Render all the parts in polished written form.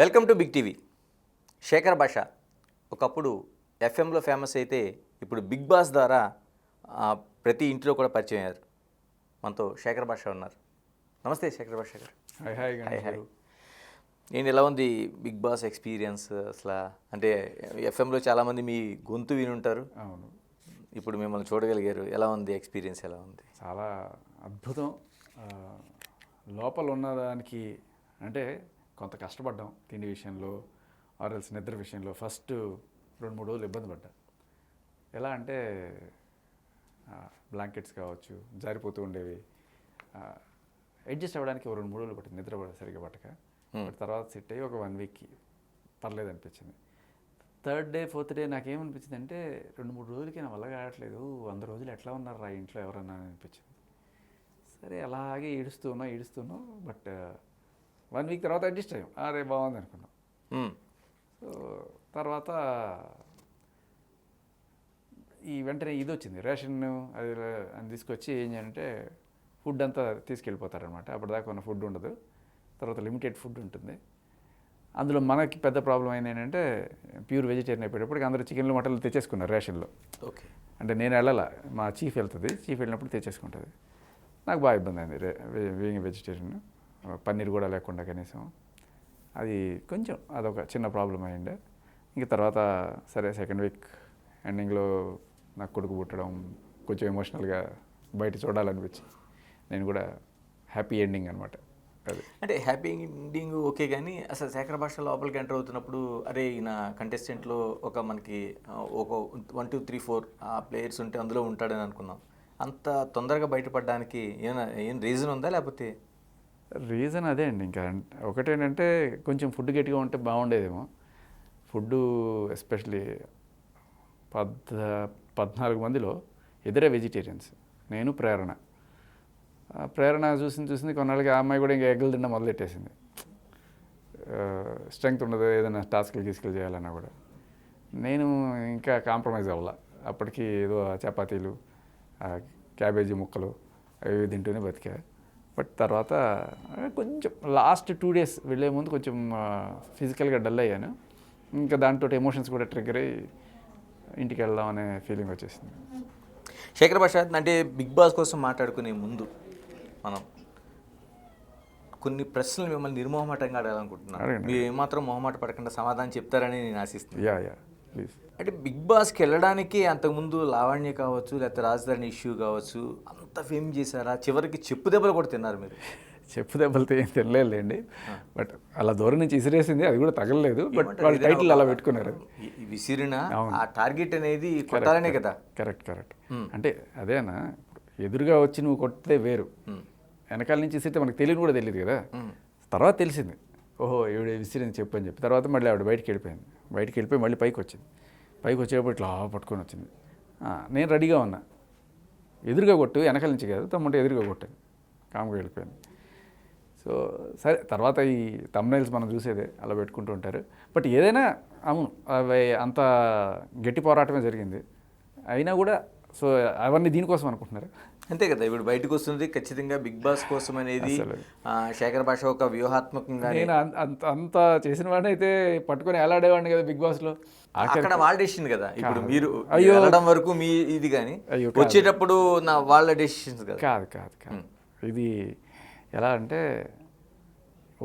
Welcome to Big TV. Shekhar Basha ఒకప్పుడు ఎఫ్ఎంలో famous అయితే ఇప్పుడు బిగ్ బాస్ ద్వారా ప్రతి ఇంట్లో కూడా పరిచయం అయ్యారు. మనతో శేఖర్ భాష ఉన్నారు. నమస్తే శేఖర్ భాష గారు. హాయ్. నేను ఎలా ఉంది బిగ్ బాస్ ఎక్స్పీరియన్స్? అసలు అంటే ఎఫ్ఎంలో చాలామంది మీ గొంతు విని ఉంటారు. అవును, ఇప్పుడు మిమ్మల్ని చూడగలిగారు. ఎలా ఉంది ఎక్స్పీరియన్స్? ఎలా ఉంది? చాలా అద్భుతం. లోపల ఉన్నదానికి అంటే కొంత కష్టపడ్డాం తిండి విషయంలో, ఆర్ఎల్స్ నిద్ర విషయంలో. ఫస్ట్ 2-3 రోజులు ఇబ్బంది పడ్డా. ఎలా అంటే బ్లాంకెట్స్ కావచ్చు జారిపోతూ ఉండేవి. అడ్జస్ట్ అవ్వడానికి 2-3 రోజులు పట్టింది నిద్ర సరిగ్గా పట్టక. బట్ తర్వాత సెట్ అయ్యి ఒక 1 వీక్కి పర్లేదు అనిపించింది. 3rd డే 4th డే నాకేమనిపించింది అంటే 2-3 రోజులకి నా వల్ల కావట్లేదు, 100 రోజులు ఎట్లా ఉన్నారు ఆ ఇంట్లో ఎవరన్నా అనిపించింది. సరే అలాగే ఏడుస్తున్నాం. బట్ 1 వీక్ తర్వాత అడ్జస్ట్ అయ్యాం. అరే బాగుంది అనుకున్నాం. సో తర్వాత ఈ వెంటనే ఇది వచ్చింది, రేషన్ అది తీసుకొచ్చి ఏం చేయాలంటే ఫుడ్ అంతా తీసుకెళ్ళిపోతారనమాట. అప్పటిదాకా ఉన్న ఫుడ్ ఉండదు, తర్వాత లిమిటెడ్ ఫుడ్ ఉంటుంది. అందులో మనకి పెద్ద ప్రాబ్లం అయింది ఏంటంటే ప్యూర్ వెజిటేరియన్ అయిపోయేటప్పటికి అందరూ చికెన్లు మటన్లు తెచ్చేసుకున్నారు రేషన్లో. ఓకే, అంటే నేను వెళ్ళాల, మా చీఫ్ వెళ్తుంది. చీఫ్ వెళ్ళినప్పుడు తెచ్చేసుకుంటుంది. నాకు బాగా ఇబ్బంది అయింది బీయింగ్ వెజిటేరియన్. పన్నీర్ కూడా లేకుండా కనీసం అది కొంచెం అదొక చిన్న ప్రాబ్లం అయ్యిండే. ఇంక తర్వాత సరే 2nd వీక్ ఎండింగ్లో నాకు కొడుకు పుట్టడం కొంచెం ఎమోషనల్గా బయట చూడాలనిపించి నేను కూడా హ్యాపీ ఎండింగ్ అనమాట. అది అంటే హ్యాపీ ఎండింగ్ ఓకే, కానీ అసలు శేఖర్ భాష లోపలికి ఎంటర్ అవుతున్నప్పుడు అరే ఈయన కంటెస్టెంట్లో ఒక మనకి ఒక 1 2 3 4 ఆ ప్లేయర్స్ ఉంటే అందులో ఉంటాడని అనుకున్నాం. అంత తొందరగా బయటపడడానికి ఏం రీజన్ ఉందా? లేకపోతే రీజన్ అదే అండి. ఇంకా ఒకటేంటంటే కొంచెం ఫుడ్ గట్టిగా ఉంటే బాగుండేదేమో. ఫుడ్డు ఎస్పెషలీ 14 మందిలో ఇద్దరే వెజిటేరియన్స్, నేను ప్రేరణ. ప్రేరణ చూసింది కొన్నాళ్ళకి ఆ అమ్మాయి కూడా ఇంకా ఎగ్గులు తినడం మొదలెట్టేసింది. స్ట్రెంగ్త్ ఉండదు ఏదైనా టాస్క్లు గీస్కులు చేయాలన్నా కూడా. నేను ఇంకా కాంప్రమైజ్ అవ్వాల. అప్పటికి ఏదో చపాతీలు క్యాబేజీ ముక్కలు అవి తింటూనే బతికా. బట్ తర్వాత కొంచెం లాస్ట్ 2 days వెళ్ళే ముందు కొంచెం ఫిజికల్గా డల్ అయ్యాను. ఇంకా దాంతో ఎమోషన్స్ కూడా ట్రిగ్గర్ అయ్యి ఇంటికి వెళ్దాం అనే ఫీలింగ్ వచ్చేసింది. శేఖర్ భాష అంటే బిగ్ బాస్ కోసం మాట్లాడుకునే ముందు మనం కొన్ని ప్రశ్నలు మిమ్మల్ని నిర్మోహమాటంగా అడగాలనుకుంటున్నాను. మీరు ఏమాత్రం మొహమాట పడకుండా సమాధానం చెప్తారని నేను ఆశిస్తున్నాను. Yeah please. అంటే బిగ్ బాస్కి వెళ్ళడానికి అంతకుముందు లావణ్య కావచ్చు, లేకపోతే రాజధాని ఇష్యూ కావచ్చు అంత ఫేమ్ చేశారా? చివరికి చెప్పు దెబ్బలు కూడా తిన్నారు మీరు. చెప్పు దెబ్బలతో ఏం తినలేదులేండి. బట్ అలా దూరం నుంచి ఇసిరేసింది, అది కూడా తగలలేదు. బట్ వాళ్ళ టైటిల్ అలా పెట్టుకున్నారు. విసిరిన ఆ టార్గెట్ అనేది కొట్టాలనే కదా. కరెక్ట్. అంటే అదేనా, ఎదురుగా వచ్చి నువ్వు కొట్టితే వేరు, వెనకాల నుంచి ఇసిరితే మనకు తెలియని కూడా తెలియదు కదా. తర్వాత తెలిసింది, ఓహో ఈవిడ విసిరింది చెప్పు అని చెప్పి. తర్వాత మళ్ళీ ఆవిడ బయటికి వెళ్ళిపోయి మళ్ళీ పైకి వచ్చేటప్పుడు ఇట్లా పట్టుకొని వచ్చింది. నేను రెడీగా ఉన్నా, ఎదురుగా కొట్టు, వెనకాల నుంచి కాదు తమ్ముంటే ఎదురుగా కొట్టాను, కామ్గా వెళ్ళిపోయాను. సో సరే తర్వాత ఈ థంబ్నెయిల్స్ మనం చూసేదే అలా పెట్టుకుంటూ ఉంటారు. బట్ ఏదైనా అవును అవి అంత గట్టి పోరాటమే జరిగింది. అయినా కూడా సో అవన్నీ దీనికోసం అనుకుంటున్నారు అంతే కదా. ఇప్పుడు బయటకు వస్తుంది ఖచ్చితంగా బిగ్ బాస్ కోసం అనేది. శేఖర్ భాష ఒక వ్యూహాత్మకంగా నేను అంత చేసిన వాడిని అయితే పట్టుకొని ఎలాడేవాడిని కదా బిగ్ బాస్లో. అక్కడ వాళ్ళ డెసిషన్ కదా. ఇప్పుడు మీరు వెళ్ళడం వరకు మీ ఇది, కానీ వచ్చేటప్పుడు వాళ్ళ డెసిషన్స్ కదా. కాదు. ఇది ఎలా అంటే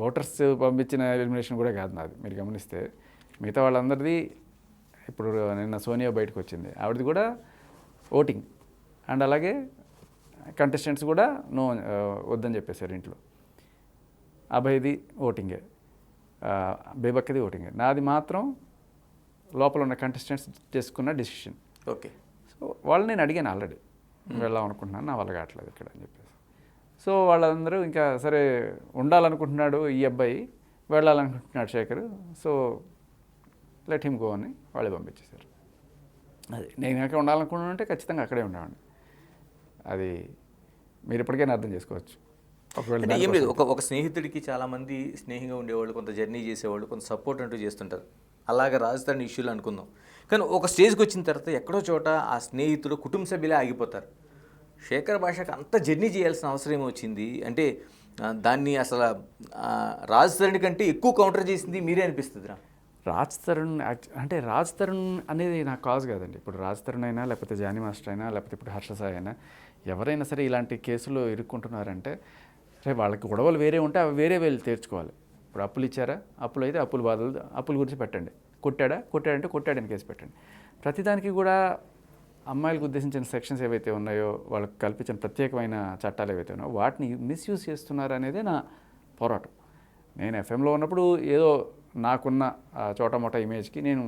ఓటర్స్ పంపించిన ఎలిమినేషన్ కూడా కాదు నాది. మీరు గమనిస్తే మిగతా వాళ్ళందరిది, ఇప్పుడు నిన్న సోనియా బయటకు వచ్చింది, ఆవిడది కూడా ఓటింగ్. అండ్ అలాగే కంటెస్టెంట్స్ కూడా వద్దని చెప్పేశారు ఇంట్లో. అభయ్ది ఓటింగే, బేబక్కది ఓటింగే. నాది మాత్రం లోపల ఉన్న కంటెస్టెంట్స్ చేసుకున్న డెసిషన్. ఓకే. సో వాళ్ళని నేను అడిగాను ఆల్రెడీ, వెళ్దాం అనుకుంటున్నాను, నా వల్ల కావట్లేదు ఇక్కడ అని చెప్పేసి. సో వాళ్ళందరూ ఇంకా సరే ఉండాలనుకుంటున్నాడు ఈ అబ్బాయి, వెళ్ళాలనుకుంటున్నాడు Shekhar, so let him go అని వాళ్ళే పంపించేశారు. అది నేను ఎక్కడ ఉండాలనుకుంటున్నానంటే ఖచ్చితంగా అక్కడే ఉండేవాడిని. అది మీరు ఎప్పటికైనా అర్థం చేసుకోవచ్చు. ఒకవేళ ఏం లేదు, ఒక స్నేహితుడికి చాలామంది స్నేహంగా ఉండేవాళ్ళు, కొంత జర్నీ చేసేవాళ్ళు, కొంత సపోర్ట్ అంటూ చేస్తుంటారు. అలాగే రాజధాని ఇష్యూలు అనుకుందాం. కానీ ఒక స్టేజ్కి వచ్చిన తర్వాత ఎక్కడో చోట ఆ స్నేహితుడు కుటుంబ సభ్యులే ఆగిపోతారు. శేఖర్ భాషకు అంత జర్నీ చేయాల్సిన అవసరం ఏమొచ్చింది? అంటే దాన్ని అసలు రాజ్ తరుణ్ కంటే ఎక్కువ కౌంటర్ చేసింది మీరే అనిపిస్తుంది నాకు. రాజ్ తరుణ్ అంటే రాజ్ తరుణ్ అనేది నాకు కాజ్ కాదండి. ఇప్పుడు రాజ్ తరుణ్ అయినా లేకపోతే జానీ మాస్టర్ అయినా లేకపోతే ఇప్పుడు హర్ష సాయి అయినా ఎవరైనా సరే ఇలాంటి కేసులో ఇరుక్కుంటున్నారంటే రేపు వాళ్ళకి గొడవలు వేరే ఉంటే అవి వేరే వెళ్ళి తీర్చుకోవాలి. ఇప్పుడు అప్పులు ఇచ్చారా, అప్పులు అయితే అప్పుల బాధలు అప్పుల గురించి పెట్టండి. కొట్టాడంటే కొట్టాడని కేసు పెట్టండి. ప్రతిదానికి కూడా అమ్మాయిలకు ఉద్దేశించిన సెక్షన్స్ ఏవైతే ఉన్నాయో, వాళ్ళకి కల్పించిన ప్రత్యేకమైన చట్టాలు ఏవైతే ఉన్నాయో వాటిని మిస్యూజ్ చేస్తున్నారు అనేదే నా పోరాటం. నేను ఎఫ్ఎంలో ఉన్నప్పుడు ఏదో నాకున్న చోటమోటా ఇమేజ్కి నేను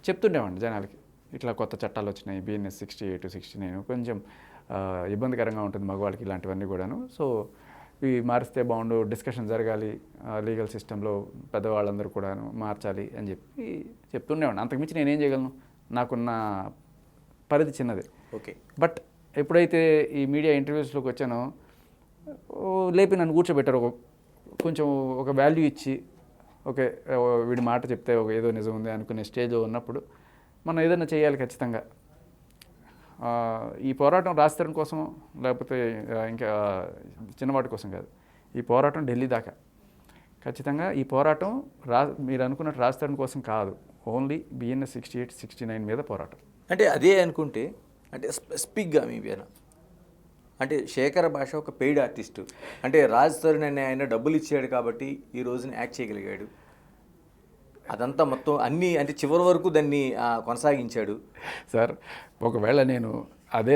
చెప్తుండేవాడిని జనాలకి, ఇట్లా కొత్త చట్టాలు వచ్చినాయి, బిఎన్ఎస్ 68, 69 కొంచెం ఇబ్బందికరంగా ఉంటుంది మగవాళ్ళకి ఇలాంటివన్నీ కూడాను. సో ఇవి మారిస్తే బాగుండు, డిస్కషన్ జరగాలి లీగల్ సిస్టంలో, పెద్దవాళ్ళందరూ కూడాను మార్చాలి అని చెప్పి చెప్తుండేవాడిని. అంతకుమించి నేనేం చేయగలను, నాకున్న పరిధి చిన్నది. ఓకే. బట్ ఎప్పుడైతే ఈ మీడియా ఇంటర్వ్యూస్లోకి వచ్చానో లేపి నన్ను కూర్చోబెట్టారు, కొంచెం ఒక వాల్యూ ఇచ్చి, ఓకే వీడి మాట చెప్తే ఒక ఏదో నిజం ఉంది అనుకునే స్టేజ్లో ఉన్నప్పుడు మనం ఏదైనా చేయాలి ఖచ్చితంగా. ఈ పోరాటం రాజ్ తరుణ్ కోసం లేకపోతే ఇంకా చిన్నవాటి కోసం కాదు, ఈ పోరాటం ఢిల్లీ దాకా ఖచ్చితంగా. ఈ పోరాటం మీరు అనుకున్నట్టు రాజ్ తరుణ్ కోసం కాదు, ఓన్లీ బిఎన్ఎస్ 68, 69 మీద పోరాటం. అంటే అదే అనుకుంటే, అంటే స్పెసిఫిక్గా మీ పైన అంటే శేఖర్ భాష ఒక పెయిడ్ ఆర్టిస్టు, అంటే రాజ్ తరుణ్ అనే ఆయన డబ్బులు ఇచ్చాడు కాబట్టి ఈ రోజున యాక్ట్ చేయగలిగాడు. అదంతా మొత్తం అన్నీ అంటే చివరి వరకు దాన్ని కొనసాగించాడు. సార్ ఒకవేళ నేను అదే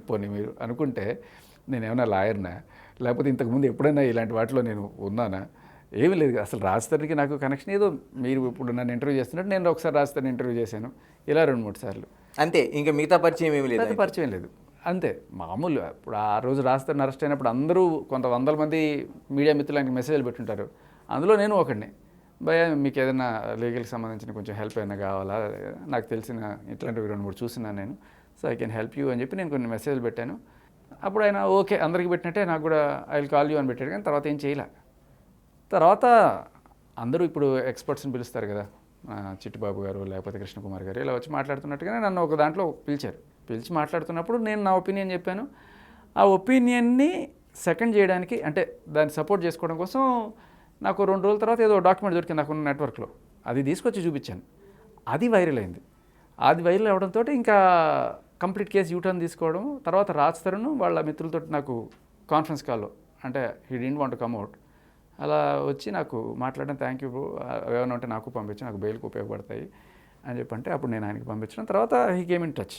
పోనీ మీరు అనుకుంటే నేను ఏమైనా లాయర్నా, లేకపోతే ఇంతకుముందు ఎప్పుడైనా ఇలాంటి వాటిలో నేను ఉన్నానా? ఏమీ లేదు. అసలు రాజ్ తరుణ్కి నాకు కనెక్షన్ ఏదో, మీరు ఇప్పుడు నన్ను ఇంటర్వ్యూ చేస్తున్నట్టు నేను ఒకసారి రాజ్ తరుణ్ ఇంటర్వ్యూ చేశాను, ఇలా 2-3 సార్లు అంతే. ఇంకా మిగతా పరిచయం ఏమీ లేదు, పరిచయం లేదు అంతే. మామూలు ఇప్పుడు ఆ రోజు రాజ్ తరుణ్ అరెస్ట్ అయినప్పుడు అందరూ కొంత వందల మంది మీడియా మిత్రులకి మెసేజ్లు పెట్టుంటారు, అందులో నేను ఒకడిని. భయ మీకు ఏదైనా లీగల్కి సంబంధించిన కొంచెం హెల్ప్ అయినా కావాలా, నాకు తెలిసిన ఇట్లాంటివి 2-3 చూసినాను నేను, so I can help you అని చెప్పి నేను కొన్ని మెసేజ్లు పెట్టాను. అప్పుడు ఆయన ఓకే అందరికి పెట్టినట్టే నాకు కూడా ఐ విల్ కాల్ యూ అని పెట్టాడు. కానీ తర్వాత ఏం చేయలే. తర్వాత అందరూ ఇప్పుడు ఎక్స్పర్ట్స్ని పిలుస్తారు కదా, చిట్టిబాబు గారు లేకపోతే కృష్ణకుమార్ గారు ఇలా వచ్చి మాట్లాడుతున్నట్టుగానే నన్ను ఒక దాంట్లో పిలిచి మాట్లాడుతున్నప్పుడు నేను నా ఒపీనియన్ చెప్పాను. ఆ ఒపీనియన్ని సెకండ్ చేయడానికి, అంటే దాన్ని సపోర్ట్ చేసుకోవడం కోసం నాకు 2 రోజుల తర్వాత ఏదో డాక్యుమెంట్ దొరికింది నాకున్న నెట్వర్క్లో, అది తీసుకొచ్చి చూపించాను. అది వైరల్ అయింది. అది వైరల్ అవ్వడంతో ఇంకా కంప్లీట్ కేసు యూటర్న్ తీసుకోవడం. తర్వాత రాజ్ తరుణ్ వాళ్ళ మిత్రులతో నాకు కాన్ఫరెన్స్ కాల్లో, అంటే he didn't want to come out, అలా వచ్చి నాకు మాట్లాడడం, థ్యాంక్ యూ బ్రో, ఏమైనా ఉంటే నాకు పంపించి, నాకు బెయిల్కి ఉపయోగపడతాయి అని చెప్పంటే అప్పుడు నేను ఆయనకి పంపించిన తర్వాత హీ కేమ్ ఇన్ టచ్.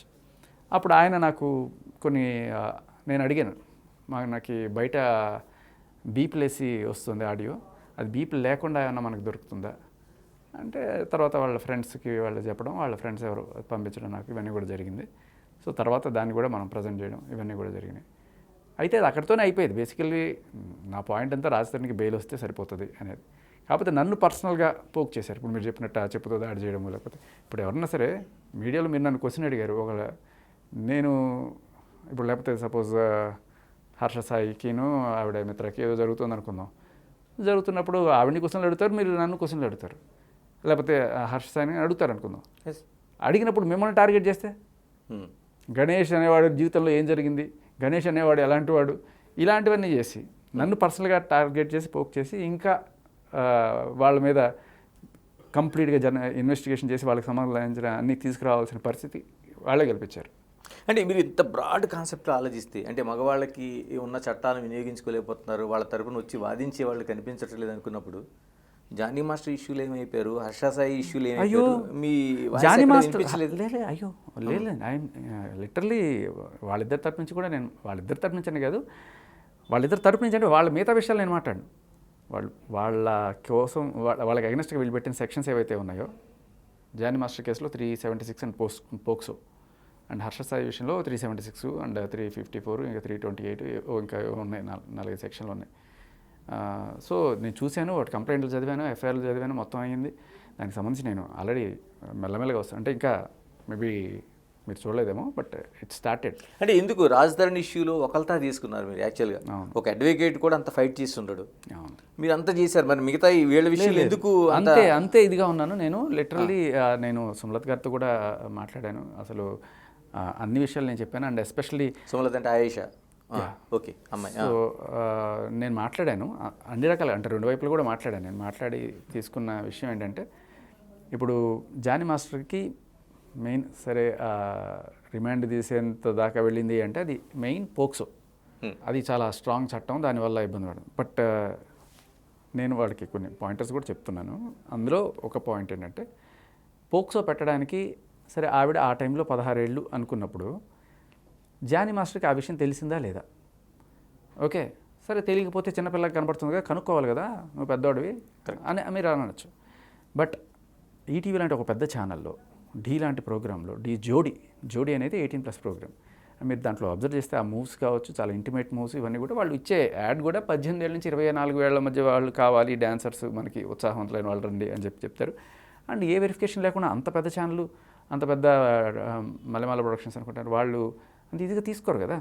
అప్పుడు ఆయన నాకు కొన్ని నేను అడిగాను, నాకు బయట బీప్లేసి వస్తుంది ఆడియో, అది బీప్ లేకుండా ఏమన్నా మనకు దొరుకుతుందా అంటే, తర్వాత వాళ్ళ ఫ్రెండ్స్కి వాళ్ళు చెప్పడం, వాళ్ళ ఫ్రెండ్స్ ఎవరు పంపించడం నాకు, ఇవన్నీ కూడా జరిగింది. సో తర్వాత దాన్ని కూడా మనం ప్రజెంట్ చేయడం, ఇవన్నీ కూడా జరిగినాయి. అయితే అది అక్కడితోనే అయిపోయేది. బేసికల్లీ నా పాయింట్ అంతా రాజ్ తరుణ్కి బెయిల్ వస్తే సరిపోతుంది అనేది. కాకపోతే నన్ను పర్సనల్గా పోక్ చేశారు. ఇప్పుడు మీరు చెప్పినట్టు చెప్పుతో దాడి చేయడం, లేకపోతే ఇప్పుడు ఎవరన్నా సరే మీడియాలో మీరు నన్ను క్వశ్చన్ అడిగారు, ఒకవేళ నేను ఇప్పుడు లేకపోతే సపోజ్ హర్ష సాయికిను ఆవిడ మిత్రకి ఏదో జరుగుతుంది అనుకుందాం, జరుగుతున్నప్పుడు ఆవిడని క్వశ్చన్లు అడుగుతారు, మీరు నన్ను క్వశ్చన్లు అడుగుతారు, లేకపోతే హర్ష సాయిని అడుగుతారు అనుకుందాం. అడిగినప్పుడు మిమ్మల్ని టార్గెట్ చేస్తే గణేష్ అనేవాడు జీవితంలో ఏం జరిగింది, గణేష్ అనేవాడు ఎలాంటి వాడు, ఇలాంటివన్నీ చేసి నన్ను పర్సనల్గా టార్గెట్ చేసి పోక్ చేసి ఇంకా వాళ్ళ మీద కంప్లీట్గా ఇన్వెస్టిగేషన్ చేసి వాళ్ళకి సంబంధించిన అన్నీ తీసుకురావాల్సిన పరిస్థితి వాళ్ళే కల్పించారు. అంటే మీరు ఇంత బ్రాడ్ కాన్సెప్ట్లో ఆలోచిస్తే, అంటే మగవాళ్ళకి ఉన్న చట్టాలను వినియోగించుకోలేకపోతున్నారు, వాళ్ళ తరపున వచ్చి వాదించే వాళ్ళు కనిపించట్లేదు అనుకున్నప్పుడు జానీ మాస్టర్ ఇష్యూలు ఏమైపోయారు, హర్ష సాయి ఇష్యూలు ఏమైపోయారు, మీ జానీ మాస్టర్ అయ్యో లేదు, ఆయన లిటరలీ వాళ్ళిద్దరి తరపు నుంచి కూడా నేను, వాళ్ళిద్దరి తరపు నుంచి అని కాదు, వాళ్ళిద్దరి తరపు నుంచి అంటే వాళ్ళ మిగతా విషయాలు నేను మాట్లాడను. వాళ్ళ కోసం వాళ్ళకి అగెనెస్ట్గా వీళ్ళు పెట్టిన సెక్షన్స్ ఏవైతే ఉన్నాయో, జానీ మాస్టర్ కేసులో 376 and POCSO, and Harsha Sai విషయంలో 376 అండ్ 354 ఇంకా 328 ఇంకా ఉన్నాయి, 4 సెక్షన్లు ఉన్నాయి. సో నేను చూశాను, వాటి కంప్లైంట్లు చదివాను, ఎఫ్ఐఆర్లు చదివాను, మొత్తం అయ్యింది. దానికి సంబంధించి నేను ఆల్రెడీ మెల్లమెల్లగా వస్తాను, అంటే ఇంకా మేబీ మీరు చూడలేదేమో, బట్ ఇట్ స్టార్టెడ్. అంటే ఎందుకు రాజ్ తరుణ్ ఇష్యూలో ఒకళ్ళతా తీసుకున్నారు మీరు? యాక్చువల్గా ఒక అడ్వకేట్ కూడా అంత ఫైట్ చేస్తుంటాడు, మీరు అంతా చేశారు, మరి మిగతా వీళ్ళ విషయంలో ఎందుకు అంతే ఇదిగా ఉన్నాను నేను? లిటరల్లీ నేను సుమలత్ గారితో కూడా మాట్లాడాను, అసలు అన్ని విషయాలు నేను చెప్పాను. అండ్ ఎస్పెషల్లీ సుమలత్ అంటే ఆయేషా, ఓకే అమ్మాయి. సో నేను మాట్లాడాను అన్ని రకాల, అంటే రెండు వైపులు కూడా మాట్లాడాను. నేను మాట్లాడి తీసుకున్న విషయం ఏంటంటే, ఇప్పుడు జానీ మాస్టర్కి మెయిన్ సరే రిమాండ్ తీసేంత దాకా వెళ్ళింది అంటే అది మెయిన్ పోక్సో. అది చాలా స్ట్రాంగ్ చట్టం, దానివల్ల ఇబ్బంది పడదు. బట్ నేను వాడికి కొన్ని పాయింటర్స్ కూడా చెప్తున్నాను. అందులో ఒక పాయింట్ ఏంటంటే, పోక్సో పెట్టడానికి సరే ఆవిడ ఆ టైంలో 16 ఏళ్ళు అనుకున్నప్పుడు జానీ మాస్టర్కి ఆ విషయం తెలిసిందా లేదా? ఓకే, సరే తెలియకపోతే చిన్నపిల్లకి కనపడుతుంది కదా, కనుక్కోవాలి కదా, నువ్వు పెద్దవాడివి అని మీరు అనొచ్చు. బట్ ఈటీవీ లాంటి ఒక పెద్ద ఛానల్లో ఢీ లాంటి ప్రోగ్రాంలో జోడీ అనేది 18+ ప్రోగ్రామ్. మీరు దాంట్లో అబ్జర్వ్ చేస్తే ఆ మూవ్స్ కావచ్చు, చాలా ఇంటిమేట్ మూవ్స్, ఇవన్నీ కూడా వాళ్ళు ఇచ్చే యాడ్ కూడా 18 ఏళ్ళ నుంచి 24 ఏళ్ల మధ్య వాళ్ళు కావాలి, డాన్సర్స్ మనకి ఉత్సాహవంతులైన వాళ్ళు రండి అని చెప్తారు. అండ్ ఏ వెరిఫికేషన్ లేకుండా అంత పెద్ద ఛానల్, అంత పెద్ద మలయాళ ప్రొడక్షన్స్ అనుకుంటారు, వాళ్ళు అంత ఈజీగా తీసుకోరు కదా.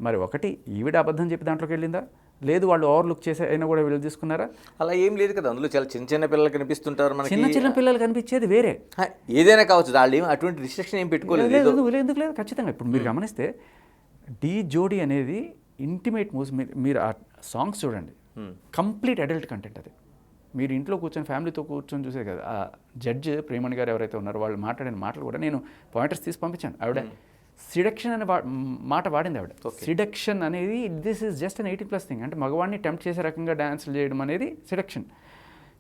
మరి ఒకటి ఈవిడ అబద్ధం చెప్పి దాంట్లోకి వెళ్ళిందా, లేదు వాళ్ళు ఓవర్లుక్ చేసే అయినా కూడా వీళ్ళు తీసుకున్నారా? అలా ఏం లేదు కదా, అందులో చాలా చిన్న పిల్లలు కనిపిస్తుంటారు మనకి. చిన్న పిల్లలు కనిపించేది వేరే, ఏదైనా కావచ్చు, వాళ్ళు అటువంటి రిస్ట్రిక్షన్ ఏం పెట్టుకోలేదు. ఎందుకు లేదు, ఖచ్చితంగా. ఇప్పుడు మీరు గమనిస్తే జోడీ అనేది ఇంటిమేట్ మూవ్స్, మీరు ఆ సాంగ్స్ చూడండి, కంప్లీట్ అడల్ట్ కంటెంట్. అది మీరు ఇంట్లో కూర్చొని ఫ్యామిలీతో కూర్చొని చూసే కదా. ఆ జడ్జ్ ప్రేమణి గారు ఎవరైతే ఉన్నారో వాళ్ళు మాట్లాడిన మాటలు కూడా నేను పాయింటర్స్ తీసి పంపించాను. ఆవిడ సిడక్షన్ అనే మాట వాడింది ఆవిడ. సిడక్షన్ అనేది this is just an 18+ thing. అంటే మగవాడిని టెంప్ట్ చేసే రకంగా డ్యాన్సులు చేయడం అనేది సిడక్షన్.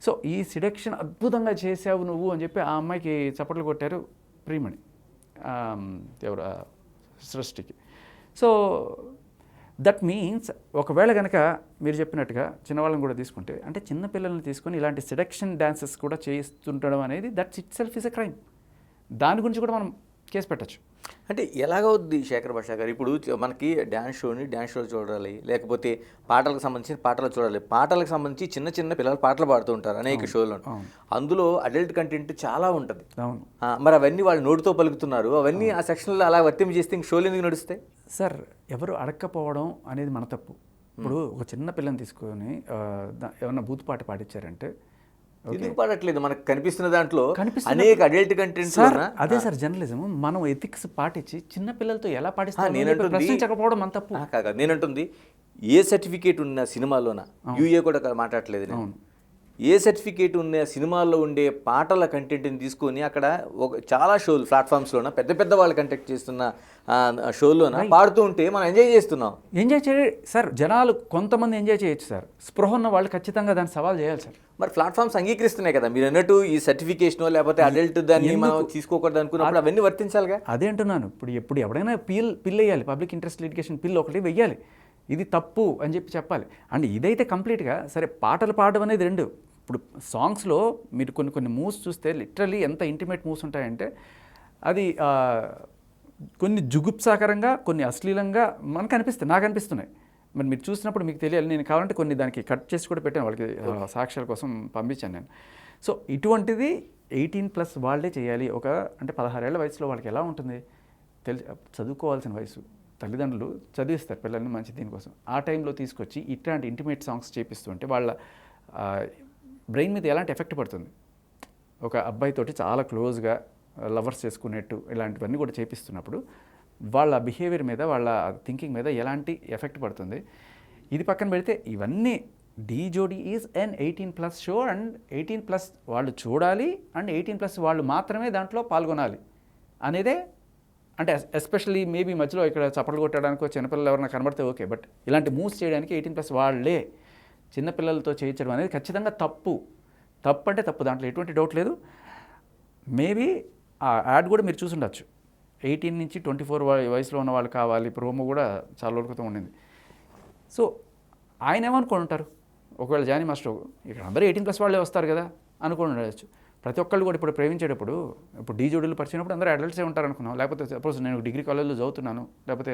సో ఈ సిడక్షన్ అద్భుతంగా చేసావు నువ్వు అని చెప్పి ఆ అమ్మాయికి చప్పట్లు కొట్టారు ప్రియమణి, ఎవరు సృష్టికి. సో దట్ మీన్స్ ఒకవేళ కనుక మీరు చెప్పినట్టుగా చిన్నవాళ్ళని కూడా తీసుకుంటే, అంటే చిన్నపిల్లల్ని తీసుకొని ఇలాంటి సెడక్షన్ డాన్సెస్ కూడా చేస్తుండడం అనేది that's it self is a crime. దాని గురించి కూడా మనం కేసు పెట్టచ్చు. అంటే ఎలాగవుద్ది శేఖర్ భాష గారు, ఇప్పుడు మనకి డ్యాన్స్ షో చూడాలి, లేకపోతే పాటలకు సంబంధించిన పాటలు చూడాలి. పాటలకు సంబంధించి చిన్న పిల్లలు పాటలు పాడుతూ ఉంటారు అనేక షోలో. అందులో అడల్ట్ కంటెంట్ చాలా ఉంటుంది. మరి అవన్నీ వాళ్ళు నోటితో పలుకుతున్నారు, అవన్నీ ఆ సెక్షన్లో అలా వర్తింపజేస్తే ఇంక షోలు ఎందుకు నడుస్తాయి? సార్, ఎవరు అడక్కపోవడం అనేది మన తప్పు. ఇప్పుడు ఒక చిన్న పిల్లని తీసుకొని ఏమన్నా బూత్ పాట పాడించారంటే ఎందుకు పాడట్లేదు? మనకు కనిపిస్తున్న దాంట్లో అనేక అడల్ట్ కంటెంట్. అదే సార్ జర్నలిజం. మనం ఎథిక్స్ పాటించి చిన్న పిల్లలతో ఎలా పాటిస్తాం ప్రశ్నించకపోవడం మన తప్పు. కాదు, నేనంటుంది ఏ సర్టిఫికేట్ ఉన్న సినిమాలోన యూఏ కూడా మాట్లాడట్లేదు నేను. ఏ సర్టిఫికేట్ ఉన్న సినిమాల్లో ఉండే పాటల కంటెంట్ని తీసుకొని అక్కడ చాలా షోలు ప్లాట్ఫామ్స్లోన పెద్ద వాళ్ళు కంటెక్ట్ చేస్తున్న షోల్లోన పాడుతూ ఉంటే మనం ఎంజాయ్ చేస్తున్నాం. ఎంజాయ్ చేయాలి సార్, జనాలు కొంతమంది ఎంజాయ్ చేయొచ్చు సార్. స్పృహ ఉన్న వాళ్ళు ఖచ్చితంగా దాన్ని సవాల్ చేయాలి సార్. మరి ప్లాట్ఫామ్స్ అంగీకరిస్తున్నాయి కదా, మీరు అన్నట్టు ఈ సర్టిఫికేషన్ లేకపోతే అడల్ట్ దాన్ని మనం తీసుకోకూడదు అనుకున్నప్పుడు అవన్నీ వర్తించాలిగా. అదే అంటున్నాను. ఇప్పుడు ఎవడైనా పిల్ వేయాలి, పబ్లిక్ ఇంట్రెస్ట్ లిటిగేషన్ పిల్ ఒకటి వెయ్యాలి, ఇది తప్పు అని చెప్పాలి. అండ్ ఇదైతే కంప్లీట్గా సరే. పాటలు పాడడం అనేది రెండు. ఇప్పుడు సాంగ్స్లో మీరు కొన్ని మూవ్స్ చూస్తే లిటరలీ ఎంత ఇంటిమేట్ మూవ్స్ ఉంటాయంటే అది కొన్ని జుగుప్సాకరంగా, కొన్ని అశ్లీలంగా మనకు అనిపిస్తాయి, నాకు అనిపిస్తున్నాయి. మరి మీరు చూసినప్పుడు మీకు తెలియాలి. నేను కావాలంటే కొన్ని దానికి కట్ చేసి కూడా పెట్టాను, వాళ్ళకి సాక్ష్యాల కోసం పంపించాను నేను. సో ఇటువంటిది 18+ వాళ్ళే చేయాలి. అంటే 16 ఏళ్ల వయసులో వాళ్ళకి ఎలా ఉంటుంది చదువుకోవాల్సిన వయసు. తల్లిదండ్రులు చదివిస్తారు పిల్లల్ని మంచి దీనికోసం. ఆ టైంలో తీసుకొచ్చి ఇట్లాంటి ఇంటిమేట్ సాంగ్స్ చేపిస్తుంటే వాళ్ళ బ్రెయిన్ మీద ఎలాంటి ఎఫెక్ట్ పడుతుంది? ఒక అబ్బాయితోటి చాలా క్లోజ్గా లవర్స్ చేసుకునేట్టు ఇలాంటివన్నీ కూడా చేపిస్తున్నప్పుడు వాళ్ళ బిహేవియర్ మీద, వాళ్ళ థింకింగ్ మీద ఎలాంటి ఎఫెక్ట్ పడుతుంది? ఇది పక్కన పెడితే ఇవన్నీ జోడీ ఈజ్ ఎన్ 18+ షో అండ్ 18+ వాళ్ళు చూడాలి అండ్ 18+ వాళ్ళు మాత్రమే దాంట్లో పాల్గొనాలి అనేదే. అంటే ఎస్పెషల్లీ మేబీ మధ్యలో ఇక్కడ చప్పట్లు కొట్టడానికో చిన్నపిల్లలు ఎవరైనా కనబడితే ఓకే, బట్ ఇలాంటి మూవ్స్ చేయడానికి 18+ వాళ్ళే. చిన్నపిల్లలతో చేయించడం అనేది ఖచ్చితంగా తప్పు అంటే తప్పు, దాంట్లో ఎటువంటి డౌట్ లేదు. మేబీ ఆ యాడ్ కూడా మీరు చూసుండొచ్చు, 18 నుంచి 24 వయసులో ఉన్న వాళ్ళు కావాలి, ప్రోమో కూడా చాలా రోజుల క్రితం ఉండింది. సో ఆయన ఏమనుకోని ఉంటారు, ఒకవేళ జానీ మాస్టర్ ఇక్కడ అందరూ 18+ వాళ్ళే వస్తారు కదా అనుకోని ఉండవచ్చు. ప్రతి ఒక్కళ్ళు కూడా ఇప్పుడు ప్రేమించేటప్పుడు, ఇప్పుడు జోడీలు పరిచినప్పుడు అందరూ అడల్ట్సే ఉంటారు అనుకున్నాం. లేకపోతే సపోజ్ నేను డిగ్రీ కాలేజ్లో చదువుతున్నాను, లేకపోతే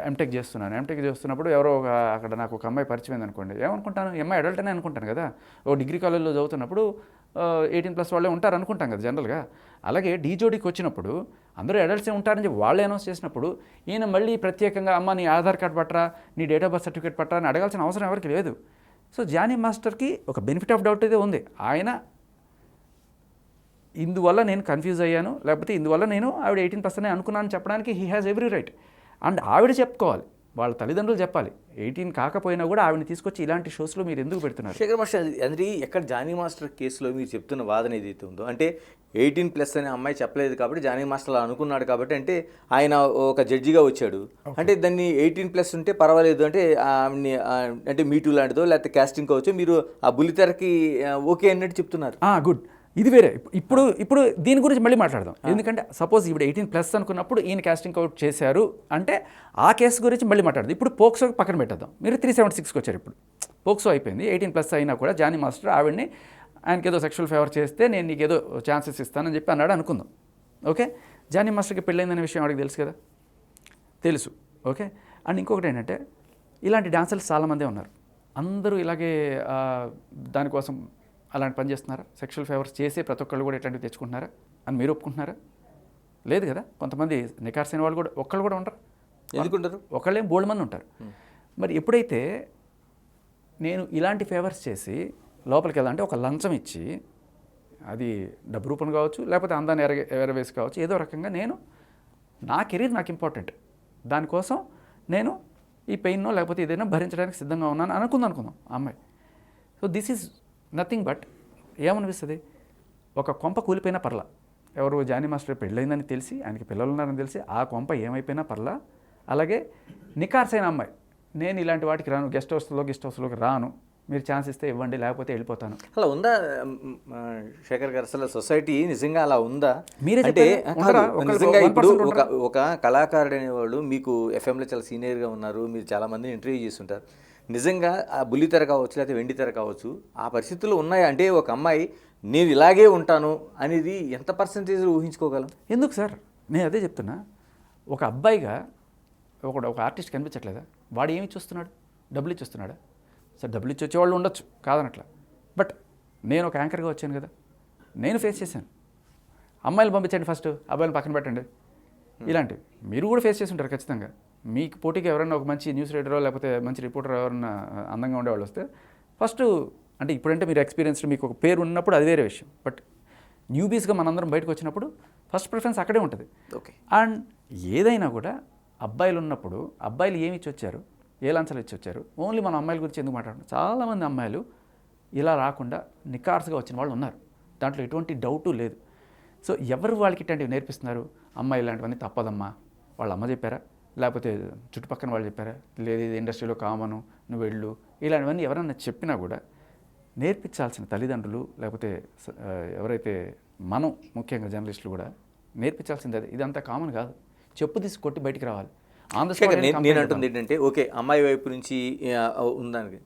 ఎంటెక్ చేస్తున్నప్పుడు ఎవరో అక్కడ నాకు ఒక అమ్మాయి పరిచయం అనుకోండి, ఏమనుకుంటాను, అమ్మాయి అడల్ట్ అనే అనుకుంటాను కదా. డిగ్రీ కాలేజ్లో చదువుతున్నప్పుడు 18+ వాళ్ళే ఉంటారు అనుకుంటాం కదా జనరల్గా. అలాగే జోడీకి వచ్చినప్పుడు అందరూ అడల్ట్సే ఉంటారని చెప్పి వాళ్ళే అనౌన్స్ చేసినప్పుడు ఈయన మళ్ళీ ప్రత్యేకంగా అమ్మ నీ ఆధార్ కార్డు పట్టరా, నీ డేట్ ఆఫ్ బర్త్ సర్టిఫికేట్ పట్టరా అని అడగాల్సిన అవసరం ఎవరికి లేదు. సో జానీ మాస్టర్కి ఒక బెనిఫిట్ ఆఫ్ డౌట్ అయితే ఉంది. ఆయన ఇందువల్ల నేను కన్ఫ్యూజ్ అయ్యాను, లేకపోతే ఇందువల్ల నేను ఆవిడ 18+ అనుకున్నాను చెప్పడానికి he has every right. And ఆవిడ చెప్పుకోవాలి, వాళ్ళ తల్లిదండ్రులు చెప్పాలి 18 కాకపోయినా కూడా ఆవిడని తీసుకొచ్చి ఇలాంటి షోస్లో మీరు ఎందుకు పెడుతున్నారు. శేఖర్ మాస్టర్ అది ఎక్కడ జానీ మాస్టర్ కేసులో మీరు చెప్తున్న వాదన ఏదైతే ఉందో అంటే 18+ అనే అమ్మాయి చెప్పలేదు కాబట్టి జానీ మాస్టర్ అలా అనుకున్నాడు కాబట్టి అంటే ఆయన ఒక జడ్జిగా వచ్చాడు అంటే దాన్ని 18+ ఉంటే పర్వాలేదు అంటే ఆమెని అంటే మీటూ లాంటిదో లేకపోతే క్యాస్టింగ్ కావచ్చు మీరు ఆ బుల్లితెరకి ఓకే అన్నట్టు చెప్తున్నారు. గుడ్, ఇది వేరే. ఇప్పుడు దీని గురించి మళ్ళీ మాట్లాడదాం. ఎందుకంటే సపోజ్ ఇప్పుడు 18+ అనుకున్నప్పుడు ఈయన కాస్టింగ్ అవుట్ చేశారు అంటే ఆ కేసు గురించి మళ్ళీ మాట్లాడదాం. ఇప్పుడు పోక్సో పక్కన పెట్టేద్దాం. మీరు 376కి వచ్చారు. ఇప్పుడు పోక్సో అయిపోయింది. 18+ అయినా కూడా జానీ మాస్టర్ ఆవిడ్ని ఆయనకి ఏదో సెక్షువల్ ఫేవర్ చేస్తే నేను నీకు ఏదో ఛాన్సెస్ ఇస్తానని చెప్పి అన్నాడు అనుకుందాం. ఓకే, జానీ మాస్టర్కి పెళ్ళైందనే విషయం వాడికి తెలుసు కదా, తెలుసు. ఓకే, అండ్ ఇంకొకటి ఏంటంటే ఇలాంటి డాన్సర్స్ చాలామందే ఉన్నారు. అందరూ ఇలాగే దానికోసం అలాంటి పని చేస్తున్నారా? సెక్షువల్ ఫేవర్స్ చేసే ప్రతి ఒక్కళ్ళు కూడా ఇట్లాంటివి తెచ్చుకుంటున్నారా అని మీరు ఒప్పుకుంటున్నారా? లేదు కదా. కొంతమంది నికార్సైన వాళ్ళు కూడా ఒక్కళ్ళు కూడా ఉండరు. ఎందుకుంటారు? ఒకళ్ళేం బోల్డ్ మంది ఉంటారు. మరి ఎప్పుడైతే నేను ఇలాంటి ఫేవర్స్ చేసి లోపలికి వెళ్ళాలంటే ఒక లంచం ఇచ్చి అది డబ్బు రూపం కావచ్చు లేకపోతే అందాన్ని ఎరవేసి కావచ్చు ఏదో రకంగా నేను నా కెరీర్ నాకు ఇంపార్టెంట్, దానికోసం నేను ఈ పెయిన్నో లేకపోతే ఏదైనా భరించడానికి సిద్ధంగా ఉన్నాను అనుకుందాం ఆ అమ్మాయి. So this is nothing but ఏమనిపిస్తుంది, ఒక కొంప కూలిపోయినా పర్లా, ఎవరు జానీ మాస్టర్ పెళ్ళైందని తెలిసి ఆయనకి పిల్లలు ఉన్నారని తెలిసి ఆ కొంప ఏమైపోయినా పర్లా. అలాగే నికార్సైన అమ్మాయి నేను ఇలాంటి వాటికి రాను, గెస్ట్ హౌస్లోకి రాను, మీరు ఛాన్స్ ఇస్తే ఇవ్వండి లేకపోతే వెళ్ళిపోతాను. అలా ఉందా శేఖర్ గారు? అసలు సొసైటీ నిజంగా అలా ఉందా? మీరే అంటే నిజంగా ఇప్పుడు 1% ఒక కళాకారుడు అనేవాళ్ళు మీకు ఎఫ్ఎంలో చాలా సీనియర్గా ఉన్నారు, మీరు చాలామందిని ఇంటర్వ్యూ చేస్తుంటారు. నిజంగా ఆ బుల్లితెర కావచ్చు లేకపోతే వెండితెర కావచ్చు ఆ పరిస్థితులు ఉన్నాయా? అంటే ఒక అమ్మాయి నేను ఇలాగే ఉంటాను అనేది ఎంత పర్సంటేజ్ ఊహించుకోగలం? ఎందుకు సార్, నేను అదే చెప్తున్నా. ఒక అబ్బాయిగా ఒక ఆర్టిస్ట్ కనిపించట్లేదా? వాడు ఏమి ఇచ్చేస్తున్నాడు? డబ్బులు ఇచ్చేస్తున్నాడా? సార్ డబ్బులు ఇచ్చి వచ్చేవాళ్ళు ఉండొచ్చు, కాదనట్లా. బట్ నేను ఒక యాంకర్గా వచ్చాను కదా, నేను ఫేస్ చేశాను. అమ్మాయిలు పంపించండి ఫస్ట్, అబ్బాయిలు పక్కన పెట్టండి, ఇలాంటివి మీరు కూడా ఫేస్ చేసి ఉంటారు ఖచ్చితంగా. మీకు పోటీకి ఎవరైనా ఒక మంచి న్యూస్ రీడరో లేకపోతే మంచి రిపోర్టర్ ఎవరైనా అందంగా ఉండేవాళ్ళు వస్తే ఫస్ట్ అంటే ఇప్పుడంటే మీరు ఎక్స్పీరియన్స్డ్ మీకు ఒక పేరు ఉన్నప్పుడు అది వేరే విషయం. బట్ న్యూబీస్గా మనందరం బయటకు వచ్చినప్పుడు ఫస్ట్ ప్రిఫరెన్స్ అక్కడే ఉంటుంది. ఓకే, అండ్ ఏదైనా కూడా అబ్బాయిలు ఉన్నప్పుడు అబ్బాయిలు ఏమి ఇచ్చి వచ్చారు, ఏ లంచాలు ఇచ్చి వచ్చారు, ఓన్లీ మన అమ్మాయిల గురించి ఎందుకు మాట్లాడుతున్నాం? చాలామంది అమ్మాయిలు ఇలా రాకుండా నికార్స్గా వచ్చిన వాళ్ళు ఉన్నారు, దాంట్లో ఎటువంటి డౌటు లేదు. సో ఎవరు వాళ్ళకి ఇట్లాంటివి నేర్పిస్తున్నారు? అమ్మాయి ఇలాంటివన్నీ తప్పదమ్మా, వాళ్ళ అమ్మ చెప్పారా లేకపోతే చుట్టుపక్కల వాళ్ళు చెప్పారా? లేదు ఇది ఇండస్ట్రీలో కామను, నువ్వు వెళ్ళు, ఇలాంటివన్నీ ఎవరన్నా చెప్పినా కూడా నేర్పించాల్సిన తల్లిదండ్రులు లేకపోతే ఎవరైతే మనం ముఖ్యంగా జర్నలిస్టులు కూడా నేర్పించాల్సింది అది. ఇదంతా కామన్ కాదు, చెప్పు తీసి కొట్టి బయటికి రావాలి. నేను అంటుంది ఏంటంటే ఓకే అమ్మాయి వైపు నుంచి ఉందానికి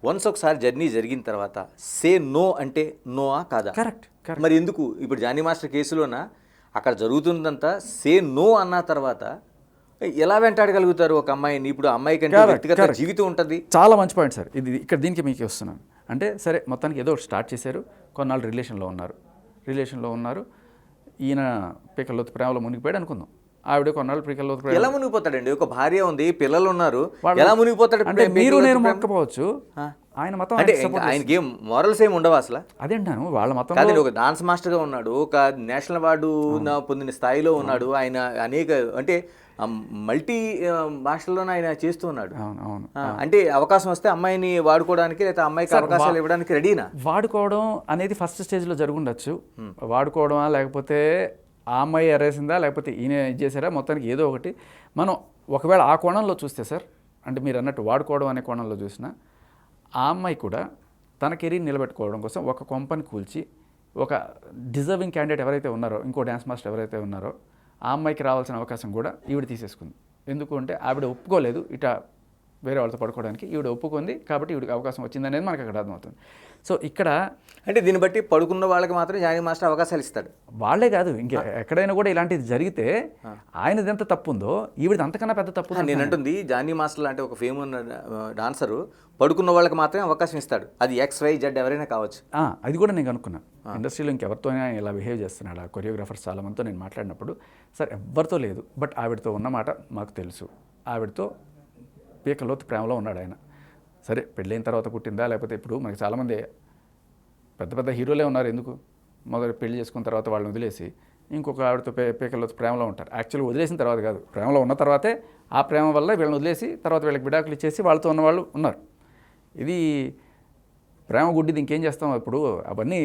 వన్స్ ఒకసారి జర్నీ జరిగిన తర్వాత సే నో అంటే నోआ కాదా? కరెక్ట్. మరి ఎందుకు ఇప్పుడు జానీ మాస్టర్ కేసులోన అక్కడ జరుగుతుందంతా సే నో అన్న తర్వాత ఎలా వెంటాడగలుగుతారు ఒక అమ్మాయిని? ఇప్పుడు అమ్మాయి కంటే వ్యక్తిగత జీవితం ఉంటుంది. చాలా మంచి పాయింట్ సార్ ఇది. ఇక్కడ దీనికి మీకు వస్తున్నాను అంటే సరే మొత్తానికి ఏదో స్టార్ట్ చేశారు, కొన్నాళ్ళు రిలేషన్లో ఉన్నారు, ఈయన పీకల్లోతు ప్రేమలో మునిగిపోయాడు అనుకుందాం, ఆవిడ కొన్నాళ్ళు పీకల్లోతు. ఎలా మునిగిపోతాడండి? ఒక భార్య ఉంది, పిల్లలు ఉన్నారు, ఎలా మునిగిపోతాడు? అంటే మీరు నేను మొక్కపోవచ్చు, ఆయన మతం అంటే ఆయనకి ఏం మోరల్స్ ఏమి ఉండవు అసలు. అదేంటాను వాళ్ళ మతం. కాదండి, ఒక డాన్స్ మాస్టర్గా ఉన్నాడు, ఒక నేషనల్ అవార్డు పొందిన స్థాయిలో ఉన్నాడు, ఆయన అనేక అంటే మల్టీ భాషల్లోనే ఆయన చేస్తూ ఉన్నాడు. అంటే అవకాశం వస్తే అమ్మాయిని వాడుకోవడానికి లేదా అమ్మాయికి అవకాశాలు ఇవ్వడానికి రెడీనా? వాడుకోవడం అనేది ఫస్ట్ స్టేజ్లో జరుగుండొచ్చు. వాడుకోవడమా లేకపోతే ఆ అమ్మాయి ఎరేసిందా లేకపోతే ఈయన ఇది చేశారా, మొత్తానికి ఏదో ఒకటి. మనం ఒకవేళ ఆ కోణంలో చూస్తే సార్, అంటే మీరు అన్నట్టు వాడుకోవడం అనే కోణంలో చూసినా ఆ అమ్మాయి కూడా తన కెరీర్ నిలబెట్టుకోవడం కోసం ఒక కొంపని కూల్చి ఒక డిజర్వింగ్ క్యాండిడేట్ ఎవరైతే ఉన్నారో, ఇంకో డ్యాన్స్ మాస్టర్ ఎవరైతే ఉన్నారో ఆ అమ్మాయికి రావాల్సిన అవకాశం కూడా ఈవిడ తీసేసుకుంది. ఎందుకు అంటే ఆవిడ ఒప్పుకోలేదు ఇట వేరే వాళ్ళతో పడుకోవడానికి, ఈవిడ ఒప్పుకుంది కాబట్టి ఈవిడికి అవకాశం వచ్చింది అనేది మనకు అక్కడ అర్థమవుతుంది. సో ఇక్కడ అంటే దీన్ని బట్టి పడుకున్న వాళ్ళకి మాత్రం జానీ మాస్టర్ అవకాశాలు ఇస్తాడు. వాళ్ళే కాదు, ఇంకా ఎక్కడైనా కూడా ఇలాంటిది జరిగితే ఆయనది ఎంత తప్పు ఉందో ఈవిడది అంతకన్నా పెద్ద తప్పు. నేను అంటుంది జానీ మాస్టర్ లాంటి ఒక ఫేమస్ డాన్సరు పడుకున్న వాళ్ళకి మాత్రమే అవకాశం ఇస్తాడు, అది XYZ ఎవరైనా కావచ్చు. అది కూడా నేను అనుకున్నాను. ఇండస్ట్రీలో ఇంకెవరితో ఇలా బిహేవ్ చేస్తున్నాడు ఆ కొరియోగ్రాఫర్స్ చాలామందితో నేను మాట్లాడినప్పుడు, సార్ ఎవరితో లేదు, బట్ ఆవిడతో ఉన్నమాట మాకు తెలుసు, ఆవిడతో పీకలోతు ప్రేమలో ఉన్నాడు ఆయన. సరే పెళ్ళైన తర్వాత పుట్టిందా లేకపోతే ఇప్పుడు మనకి చాలామంది పెద్ద పెద్ద హీరోలే ఉన్నారు, ఎందుకు మొదలు పెళ్లి చేసుకున్న తర్వాత వాళ్ళని వదిలేసి ఇంకొక ఆవిడతో పీకలోతు ప్రేమలో ఉంటారు. యాక్చువల్గా వదిలేసిన తర్వాత కాదు, ప్రేమలో ఉన్న తర్వాతే ఆ ప్రేమ వల్ల వీళ్ళని వదిలేసి తర్వాత వీళ్ళకి విడాకులు ఇచ్చేసి వాళ్ళతో ఉన్న వాళ్ళు ఉన్నారు. ఇది ప్రేమ గుడ్డిది, ఇంకేం చేస్తాం. ఇప్పుడు అవన్నీ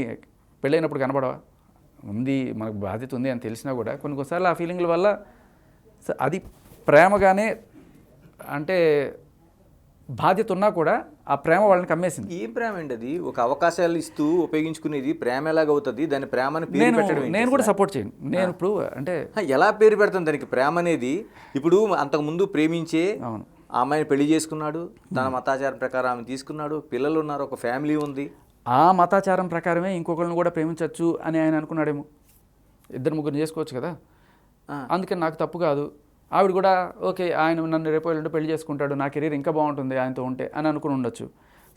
పెళ్ళైనప్పుడు కనపడవా? ఉంది, మనకు బాధ్యత ఉంది అని తెలిసినా కూడా కొన్నిసార్లు ఆ ఫీలింగ్ల వల్ల అది ప్రేమగానే అంటే బాధ్యత ఉన్నా కూడా ఆ ప్రేమ వాళ్ళని కమ్మేసింది. ఏం ప్రేమ అండి అది? ఒక అవకాశాలు ఇస్తూ ఉపయోగించుకునేది ప్రేమ ఎలాగవుతుంది? దాని ప్రేమని పేరు పెట్టడం ఏంటి? నేను కూడా సపోర్ట్ చేయను. నేను ఇప్పుడు అంటే ఎలా పేరు పెడతాం దానికి? ప్రేమ అనేది ఇప్పుడు అంతకుముందు ప్రేమించే అవును, ఆ అమ్మాయిని పెళ్లి చేసుకున్నాడు, తన మతాచారం ప్రకారం ఆమె తీసుకున్నాడు, పిల్లలు ఉన్నారు, ఒక ఫ్యామిలీ ఉంది. ఆ మతాచారం ప్రకారమే ఇంకొకరిని కూడా ప్రేమించవచ్చు అని ఆయన అనుకున్నాడేమో. 2-3 చేసుకోవచ్చు కదా, అందుకని నాకు తప్పు కాదు. ఆవిడ కూడా ఓకే, ఆయన నన్ను రేపు ఎల్లుండి పెళ్లి చేసుకుంటాడు, నా కెరీర్ ఇంకా బాగుంటుంది ఆయనతో ఉంటే అని అనుకుని ఉండొచ్చు.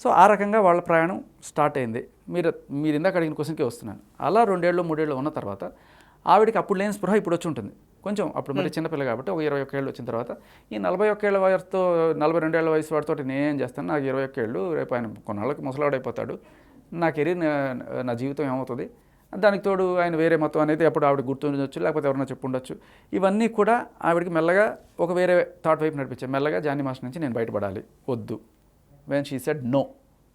సో ఆ రకంగా వాళ్ళ ప్రయాణం స్టార్ట్ అయింది. మీరు ఇందాక అడిగిన క్వశ్చన్కే వస్తున్నాను. అలా 2-3 ఏళ్ళు ఉన్న తర్వాత ఆవిడకి అప్పుడు లేని స్పృహ ఇప్పుడు వచ్చి ఉంటుంది కొంచెం. అప్పుడు మరి చిన్నపిల్ల కాబట్టి ఒక 21 ఏళ్ళు వచ్చిన తర్వాత ఈ 41 ఏళ్ళ వయసుతో 42 ఏళ్ళ వయసు వాడితో నేనేం చేస్తాను, నాకు 21 ఏళ్ళు, రేపు ఆయన కొన్నాళ్ళకి ముసలాడైపోతాడు, నా కెరీర్ నా జీవితం ఏమవుతుంది, దానికి తోడు ఆయన వేరే మతం అనేది అప్పుడు ఆవిడ గుర్తుండొచ్చు, లేకపోతే ఎవరైనా చెప్పుండొచ్చు. ఇవన్నీ కూడా ఆవిడకి మెల్లగా ఒక వేరే థాట్ వైపు నడిపించాయి. మెల్లగా జానీ మాస్టర్ నుంచి నేను బయటపడాలి, వద్దు. వెన్ షీ సెడ్ నో,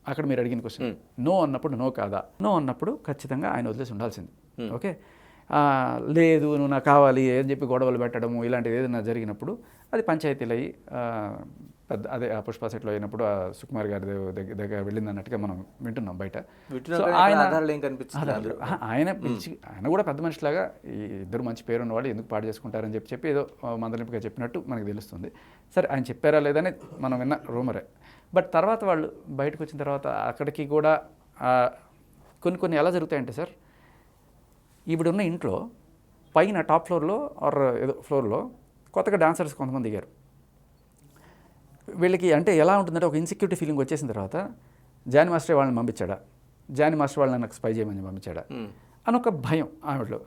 అక్కడ మీరు అడిగిన క్వశ్చన్, నో అన్నప్పుడు నో కాదా? నో అన్నప్పుడు ఖచ్చితంగా ఆయన వదిలేసి ఉండాల్సింది. ఓకే, లేదు నువ్వు నాకు కావాలి అని చెప్పి గొడవలు పెట్టడము ఇలాంటిది ఏదైనా జరిగినప్పుడు అది పంచాయతీలు అయ్యి పెద్ద అదే ఆ పుష్ప సెట్లో అయినప్పుడు ఆ సుకుమార్ గారి దగ్గర వెళ్ళింది అన్నట్టుగా మనం వింటున్నాం బయట. సో ఆయన పిలిచి, ఆయన కూడా పెద్ద మనిషిలాగా ఈ ఇద్దరు మంచి పేరు ఉన్నవాళ్ళు ఎందుకు పాడు చేసుకుంటారని చెప్పి ఏదో మందలింపుగా చెప్పినట్టు మనకు తెలుస్తుంది. సరే ఆయన చెప్పారా లేదని మనం విన్న రూమరే. బట్ తర్వాత వాళ్ళు బయటకు వచ్చిన తర్వాత అక్కడికి కూడా కొన్ని ఎలా జరుగుతాయంటే సార్, ఈవిడున్న ఇంట్లో పైన టాప్ ఫ్లోర్లో ఆర్ ఏదో ఫ్లోర్లో కొత్తగా డాన్సర్స్ కొంతమంది దిగారు. వీళ్ళకి అంటే ఎలా ఉంటుందంటే ఒక ఇన్సెక్యూరిటీ ఫీలింగ్ వచ్చేసిన తర్వాత జానీ మాస్టర్ వాళ్ళని పంపించాడా, జానీ మాస్టర్ వాళ్ళని నాకు స్పై చేయమని పంపించాడా అని ఒక భయం ఆవిడలో.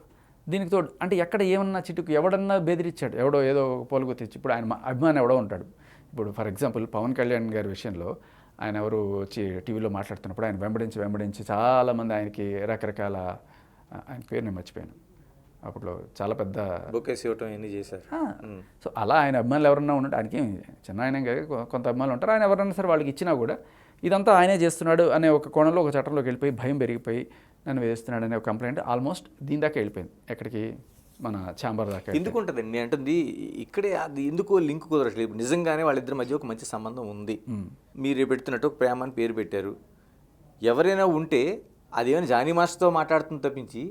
దీనికి తోడు అంటే ఎక్కడ ఏమన్నా చిటుకు ఎవడన్నా బెదిరించాడు, ఎవడో ఏదో పోలుగు తెచ్చి. ఇప్పుడు ఆయన అభిమాని ఎవడో ఉంటాడు. ఇప్పుడు ఫర్ ఎగ్జాంపుల్ పవన్ కళ్యాణ్ గారి విషయంలో ఆయన ఎవరు వచ్చి టీవీలో మాట్లాడుతున్నప్పుడు ఆయన వెంబడించి చాలామంది ఆయనకి రకరకాల, ఆయన పేరు నేను మర్చిపోయాను, అప్పట్లో చాలా పెద్ద బొకేస్ ఇవ్వటం అన్నీ చేశారు. సో అలా ఆయన అభిమానులు ఎవరన్నా ఉన్నట్టు, ఆయనకి చిన్న ఆయన కొంత అభిమానులు ఉంటారు, ఆయన ఎవరన్నా సరే వాళ్ళకి ఇచ్చినా కూడా ఇదంతా ఆయనే చేస్తున్నాడు అనే ఒక కోణంలో ఒక చట్టంలోకి వెళ్ళిపోయి భయం పెరిగిపోయి నన్ను వేస్తున్నాడు అనే ఒక కంప్లైంట్ ఆల్మోస్ట్ దీని దాకా వెళ్ళిపోయింది. ఎక్కడికి, మన ఛాంబర్ దాకా. ఎందుకు ఉంటుందండి? నేను అంటుంది ఇక్కడే అది ఎందుకో లింక్ కుదరట్లేదు. నిజంగానే వాళ్ళిద్దరి మధ్య ఒక మంచి సంబంధం ఉంది, మీరు పెడుతున్నట్టు ఒక ప్రేమ అని పేరు పెట్టారు. ఎవరైనా ఉంటే అదేమైనా జానీ మాస్టర్తో మాట్లాడుతుంది తప్పించి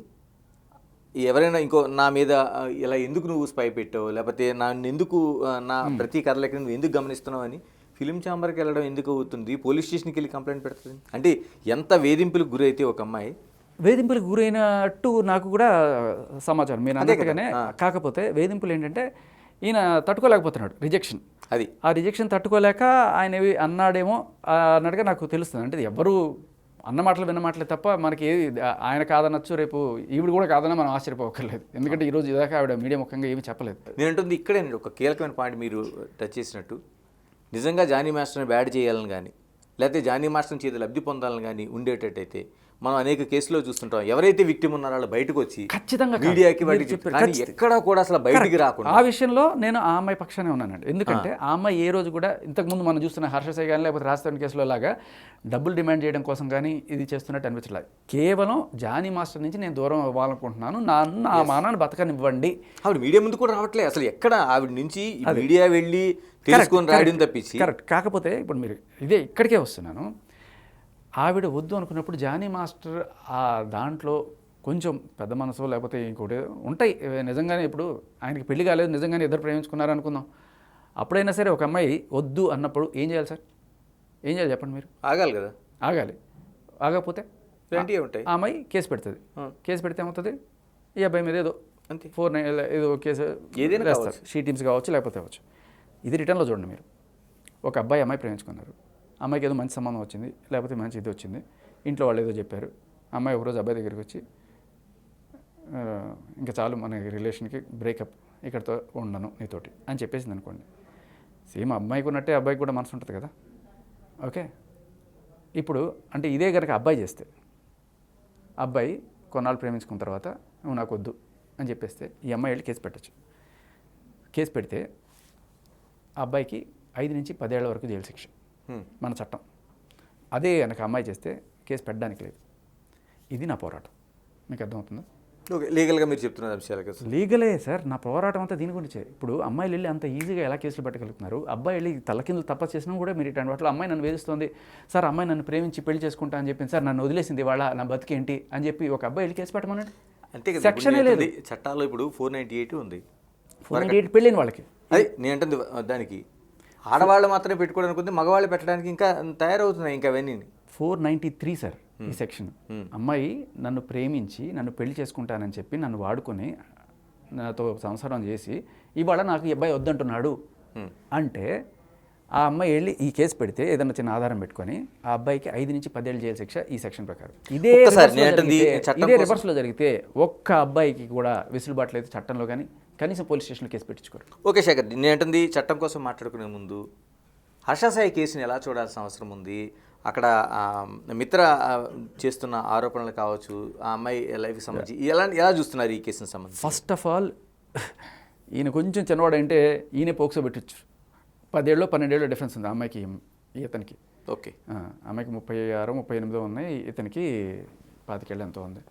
ఎవరైనా ఇంకో నా మీద ఇలా ఎందుకు నువ్వు స్పై పెట్టావు, లేకపోతే నన్ను ఎందుకు నా ప్రతి కథలకి నువ్వు ఎందుకు గమనిస్తున్నావు అని ఫిలిం ఛాంబర్కి వెళ్ళడం ఎందుకు అవుతుంది? పోలీస్ స్టేషన్కి వెళ్ళి కంప్లైంట్ పెడుతుంది. అంటే ఎంత వేధింపులకు గురైతే ఒక అమ్మాయి, వేధింపులకు గురైనట్టు నాకు కూడా సమాచారం మీరు అన్నట్టుగానే. కాకపోతే వేధింపులు ఏంటంటే ఈయన తట్టుకోలేకపోతున్నాడు రిజెక్షన్. అది ఆ రిజెక్షన్ తట్టుకోలేక ఆయన అన్నాడేమో అన్నట్టుగా నాకు తెలుస్తుంది. అంటే ఎవరు అన్న మాటలు విన్న మాటలే తప్ప మనకి ఏది ఆయన కాదనొచ్చు, రేపు ఈవిడ కూడా కాదన్నా మనం ఆశ్చర్యపోకర్లేదు. ఎందుకంటే ఈరోజు ఇదాకా ఆవిడ మీడియా ముఖంగా ఏమీ చెప్పలేదు. నేను అంటుంది ఇక్కడే ఒక కీలకమైన పాయింట్ మీరు టచ్ చేసినట్టు, నిజంగా జానీ మాస్టర్ని బ్యాడ్ చేయాలని కానీ లేకపోతే జానీ మాస్టర్ని చేతి లబ్ధి పొందాలని కానీ ఉండేటట్టయితే మనం అనేక కేసులో చూస్తుంటాం. ఎవరైతే విక్టిమ్ ఉన్నారో వాళ్ళు బయటకు వచ్చి ఖచ్చితంగా మీడియాకి ఎక్కడా కూడా అసలు బయటికి రాకుండా. ఆ విషయంలో నేను ఆ అమ్మాయి పక్షానే ఉన్నానండి. ఎందుకంటే ఆ అమ్మాయి ఏ రోజు కూడా ఇంతకుముందు మనం చూస్తున్న హర్షసాయి కానీ లేకపోతే రాజస్థాన్ కేసులో లాగా డబ్బులు డిమాండ్ చేయడం కోసం కానీ ఇది చేస్తున్నట్టు అనిపించలేదు. కేవలం జానీ మాస్టర్ నుంచి నేను దూరం అవ్వాలనుకుంటున్నాను, నా మానాన్ని బతకనివ్వండి. ఆవిడ మీడియా ముందు కూడా రావట్లేదు అసలు. ఎక్కడ ఆవిడ నుంచి మీడియా వెళ్ళి తెలుసుకొని రాయడం తప్పించి. కరెక్ట్. కాకపోతే ఇప్పుడు మీరు ఇక్కడికే వస్తున్నాను. ఆవిడ వద్దు అనుకున్నప్పుడు జానీ మాస్టర్ ఆ దాంట్లో కొంచెం పెద్ద మనసు లేకపోతే ఇంకోటి ఉంటాయి నిజంగానే. ఇప్పుడు ఆయనకి పెళ్లి కాలేదు, నిజంగానే ఇద్దరు ప్రేమించుకున్నారు అనుకుందాం. అప్పుడైనా సరే ఒక అమ్మాయి వద్దు అన్నప్పుడు ఏం చేయాలి సార్? ఏం చేయాలి చెప్పండి మీరు? ఆగాలి కదా. ఆగాలి. ఆగకపోతే ఉంటాయి. ఆ అమ్మాయి కేసు పెడుతుంది. కేసు పెడితే ఏమవుతుంది? ఈ అబ్బాయి మీద ఏదో 4 ఏదో కేసు ఏదైనా వేస్తారు. షీ టీమ్స్ కావచ్చు లేకపోతే అవ్వచ్చు. ఇది రిటర్న్లో చూడండి మీరు. ఒక అబ్బాయి అమ్మాయి ప్రేమించుకున్నారు, అమ్మాయికి ఏదో మంచి సంబంధం వచ్చింది లేకపోతే మంచి ఇది వచ్చింది, ఇంట్లో వాళ్ళు ఏదో చెప్పారు. అమ్మాయి ఒకరోజు అబ్బాయి దగ్గరికి వచ్చి ఇంకా చాలు మన రిలేషన్కి బ్రేకప్, ఇక్కడితో ఉండను నీతోటి అని చెప్పేసింది అనుకోండి. సేమ్ అమ్మాయికి ఉన్నట్టే అబ్బాయికి కూడా మనసు ఉంటుంది కదా. ఓకే, ఇప్పుడు అంటే ఇదే కనుక అబ్బాయి చేస్తే, అబ్బాయి కొన్నాళ్ళు ప్రేమించుకున్న తర్వాత నువ్వు నాకు వద్దు అని చెప్పేస్తే ఈ అమ్మాయి వెళ్ళి కేసు పెట్టచ్చు. కేసు పెడితే ఆ అబ్బాయికి 5 నుంచి 10 ఏళ్ల వరకు జైలు శిక్ష మన చట్టం. అదే కనుక అమ్మాయి చేస్తే కేసు పెట్టడానికి లేదు. ఇది నా పోరాటం. మీకు అర్థమవుతుందా? ఓకే, లీగల్గా మీరు చెప్తున్న విషయాలు కదా. లీగలే సార్, నా పోరాటం అంతా దీని గురించే. ఇప్పుడు అమ్మాయిలు వెళ్ళి అంత ఈజీగా ఎలా కేసులు పెట్టగలుగుతున్నారు? అబ్బాయి వెళ్ళి తలకిందులు తపస్సు చేసినా కూడా మీరు ఇట్లాంటి వాటిలో అమ్మాయి నన్ను వేధిస్తుంది సార్, అమ్మాయి నన్ను ప్రేమించి పెళ్లి చేసుకుంటా అని చెప్పింది సార్, నన్ను వదిలేసింది వాళ్ళ, నా బతికేంటి అని చెప్పి ఒక అబ్బాయి వెళ్ళి కేసు పెట్టమన్నాడు. అంతే కదా. సెక్షనే లేదు చట్టాల్లో ఇప్పుడు 498 ఉంది. 498 పెళ్ళిన వాళ్ళకి. అది నేను అంటుంది దానికి ఆడవాళ్ళు మాత్రమే పెట్టుకోవడానికి ఉంది, మగవాళ్ళు పెట్టడానికి ఇంకా తయారవుతున్నాయి ఇంకా అవన్నీ. 493 సార్ ఈ సెక్షన్. అమ్మాయి నన్ను ప్రేమించి నన్ను పెళ్లి చేసుకుంటానని చెప్పి నన్ను వాడుకొని నాతో సంసారం చేసి ఇవాళ నాకు ఈ అబ్బాయి వద్దంటున్నాడు అంటే ఆ అమ్మాయి వెళ్ళి ఈ కేసు పెడితే ఏదైనా చిన్న ఆధారం పెట్టుకొని ఆ అబ్బాయికి 5 నుంచి 10 ఏళ్ళు జైలు శిక్ష ఈ సెక్షన్ ప్రకారం. ఇదే రివర్స్లో జరిగితే ఒక్క అబ్బాయికి కూడా వెసులుబాట్లు అయితే చట్టంలో కానీ కనీసం పోలీస్ స్టేషన్లో కేసు పెట్టించుకోరు. ఓకే శేఖర్, నేను అంటుంది చట్టం కోసం మాట్లాడుకునే ముందు హర్షసాయి కేసుని ఎలా చూడాల్సిన అవసరం ఉంది? అక్కడ మిత్ర చేస్తున్న ఆరోపణలు కావచ్చు, ఆ అమ్మాయి లైఫ్కి సంబంధించి ఎలా చూస్తున్నారు ఈ కేసుని సంబంధించి? ఫస్ట్ ఆఫ్ ఆల్ ఈయన కొంచెం చిన్నవాడంటే ఈయన పోక్సో పెట్టచ్చు. 10 ఏళ్ళు 12 ఏళ్ళు డిఫరెన్స్ ఉంది ఆ అమ్మాయికి ఇతనికి. ఓకే, అమ్మాయికి 36 38 ఉన్నాయి, ఇతనికి 25 ఏళ్ళు ఎంతో ఉంది.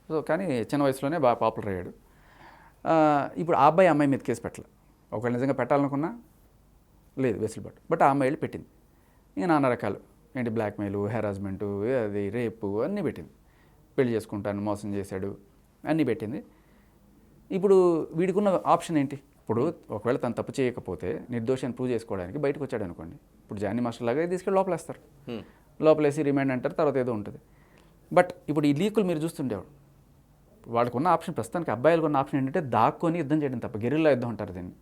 సో కానీ చిన్న వయసులోనే బాగా పాపులర్ అయ్యాడు. ఇప్పుడు ఆ అమ్మాయి మీద కేసు పెట్టాలి. ఒకవేళ నిజంగా పెట్టాలనుకున్నా లేదు వెసులుబాటు, బట్ ఆ అమ్మాయి వెళ్ళి పెట్టింది. ఇంకా నానా రకాలు ఏంటి బ్లాక్మెయిల్, హెరాస్మెంటు, అది రేపు అన్నీ పెట్టింది. పెళ్లి చేసుకుంటాను, మోసం చేశాడు అన్నీ పెట్టింది. ఇప్పుడు వీడికున్న ఆప్షన్ ఏంటి? ఇప్పుడు ఒకవేళ తను తప్పు చేయకపోతే నిర్దోషాన్ని ప్రూవ్ చేసుకోవడానికి బయటకు వచ్చాడు అనుకోండి, ఇప్పుడు జానీ మాస్టర్ లాగా తీసుకెళ్ళి లోపలేస్తారు, లోపలేసి రిమైండ్ అంటారు, తర్వాత ఏదో ఉంటుంది. బట్ ఇప్పుడు ఈ లీకులు మీరు చూస్తుండేవాడు, వాళ్ళకు ఉన్న ఆప్షన్ ప్రస్తుతానికి అబ్బాయిలకు ఉన్న ఆప్షన్ ఏంటంటే దాక్కొని యుద్ధం చేయడం తప్ప, గెరిల్లా యుద్ధం అంటారు దీన్ని.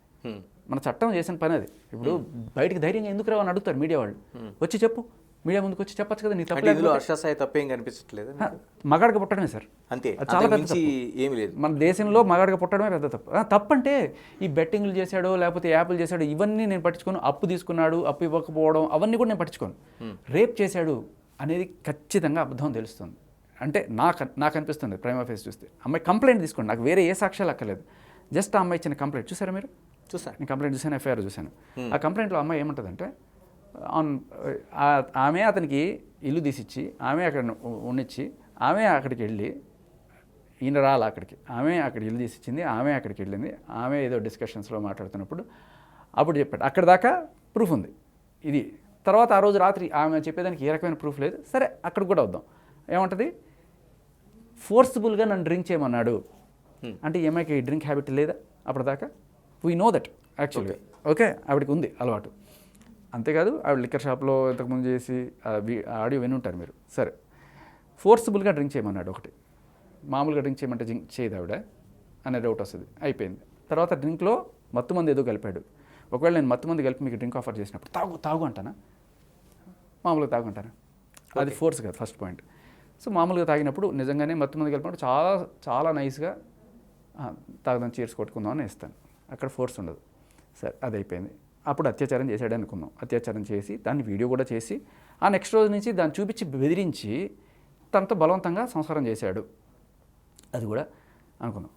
మన చట్టం చేసిన పని అది. ఇప్పుడు బయటికి ధైర్యంగా ఎందుకు రావని అడుగుతారు మీడియా వాళ్ళు, వచ్చి చెప్పు, మీడియా ముందుకు వచ్చి చెప్పచ్చు కదా నీ తప్పు. హర్షసాయి తప్పేం కనిపించట్లేదు, మగాడిగా పుట్టడమే సార్, అంతే, అది చాలా పెద్ద తప్పు. ఏమి లేదు మన దేశంలో మగాడిగా పుట్టడమే పెద్ద తప్పు. తప్పంటే ఈ బెట్టింగ్లు చేశాడో లేకపోతే యాప్లు చేశాడో ఇవన్నీ నేను పట్టించుకోను. అప్పు తీసుకున్నాడు, అప్పు ఇవ్వకపోవడం అవన్నీ కూడా నేను పట్టించుకోను. రేప్ చేశాడు అనేది ఖచ్చితంగా అబద్ధం తెలుస్తుంది. అంటే నాకు అనిపిస్తుంది ప్రైమా ఫేస్ చూస్తే. అమ్మాయి కంప్లైంట్ తీసుకోండి, నాకు వేరే ఏ సాక్ష్యాలు అక్కర్లేదు, జస్ట్ ఆ అమ్మాయి ఇచ్చిన కంప్లైంట్ చూసారా మీరు? చూసాను, నేను కంప్లైంట్ చూసాను, ఎఫ్ఐఆర్ చూశాను. ఆ కంప్లైంట్లో అమ్మాయి ఏమంటుందంటే ఆమె అతనికి ఇల్లు తీసిచ్చి, ఆమె అక్కడ ఉండిచ్చి, ఆమె అక్కడికి వెళ్ళి, ఈయన రాలి అక్కడికి, ఆమె అక్కడ ఇల్లు తీసిచ్చింది, ఆమె అక్కడికి వెళ్ళింది, ఆమె ఏదో డిస్కషన్స్లో మాట్లాడుతున్నప్పుడు అప్పుడు చెప్పాడు. అక్కడ దాకా ప్రూఫ్ ఉంది ఇది. తర్వాత ఆ రోజు రాత్రి ఆమె చెప్పేదానికి ఏ రకమైన ప్రూఫ్ లేదు. సరే అక్కడికి కూడా వద్దాం. ఏమంటుంది? ఫోర్స్ఫుల్గా నన్ను డ్రింక్ చేయమన్నాడు అంటే ఈ అమ్మాయికి డ్రింక్ హ్యాబిట్ లేదా అప్పటిదాకా? వీ నో దట్ యాక్చువల్గా. ఓకే, ఆవిడకి ఉంది అలవాటు. అంతేకాదు ఆవిడ లిక్కర్ షాప్లో ఇంతకుముందు చేసి ఆడియో వినుంటారు మీరు. సరే, ఫోర్స్ఫుల్గా డ్రింక్ చేయమన్నాడు ఒకటి, మామూలుగా డ్రింక్ చేయమంటే చేయదు ఆవిడ అనే డౌట్ వస్తుంది. అయిపోయింది. తర్వాత డ్రింక్లో మత్తు మంది ఏదో కలిపాడు. ఒకవేళ నేను మత్తు మంది కలిపి మీకు డ్రింక్ ఆఫర్ చేసినప్పుడు తాగు అంటానా? మామూలుగా తాగు అంటానా? అది ఫోర్స్ కాదు, ఫస్ట్ పాయింట్. సో మామూలుగా తాగినప్పుడు నిజంగానే మత్తు మంది కలిపినప్పుడు చాలా చాలా నైస్గా తాగుదాం, చీర్స్ కొట్టుకుందాం అని ఇస్తాను. అక్కడ ఫోర్స్ ఉండదు. సరే, అది అయిపోయింది. అప్పుడు అత్యాచారం చేశాడు అనుకుందాం. అత్యాచారం చేసి దాన్ని వీడియో కూడా చేసి ఆ నెక్స్ట్ రోజు నుంచి దాన్ని చూపించి బెదిరించి తనతో బలవంతంగా సంసారం చేశాడు, అది కూడా అనుకుందాం.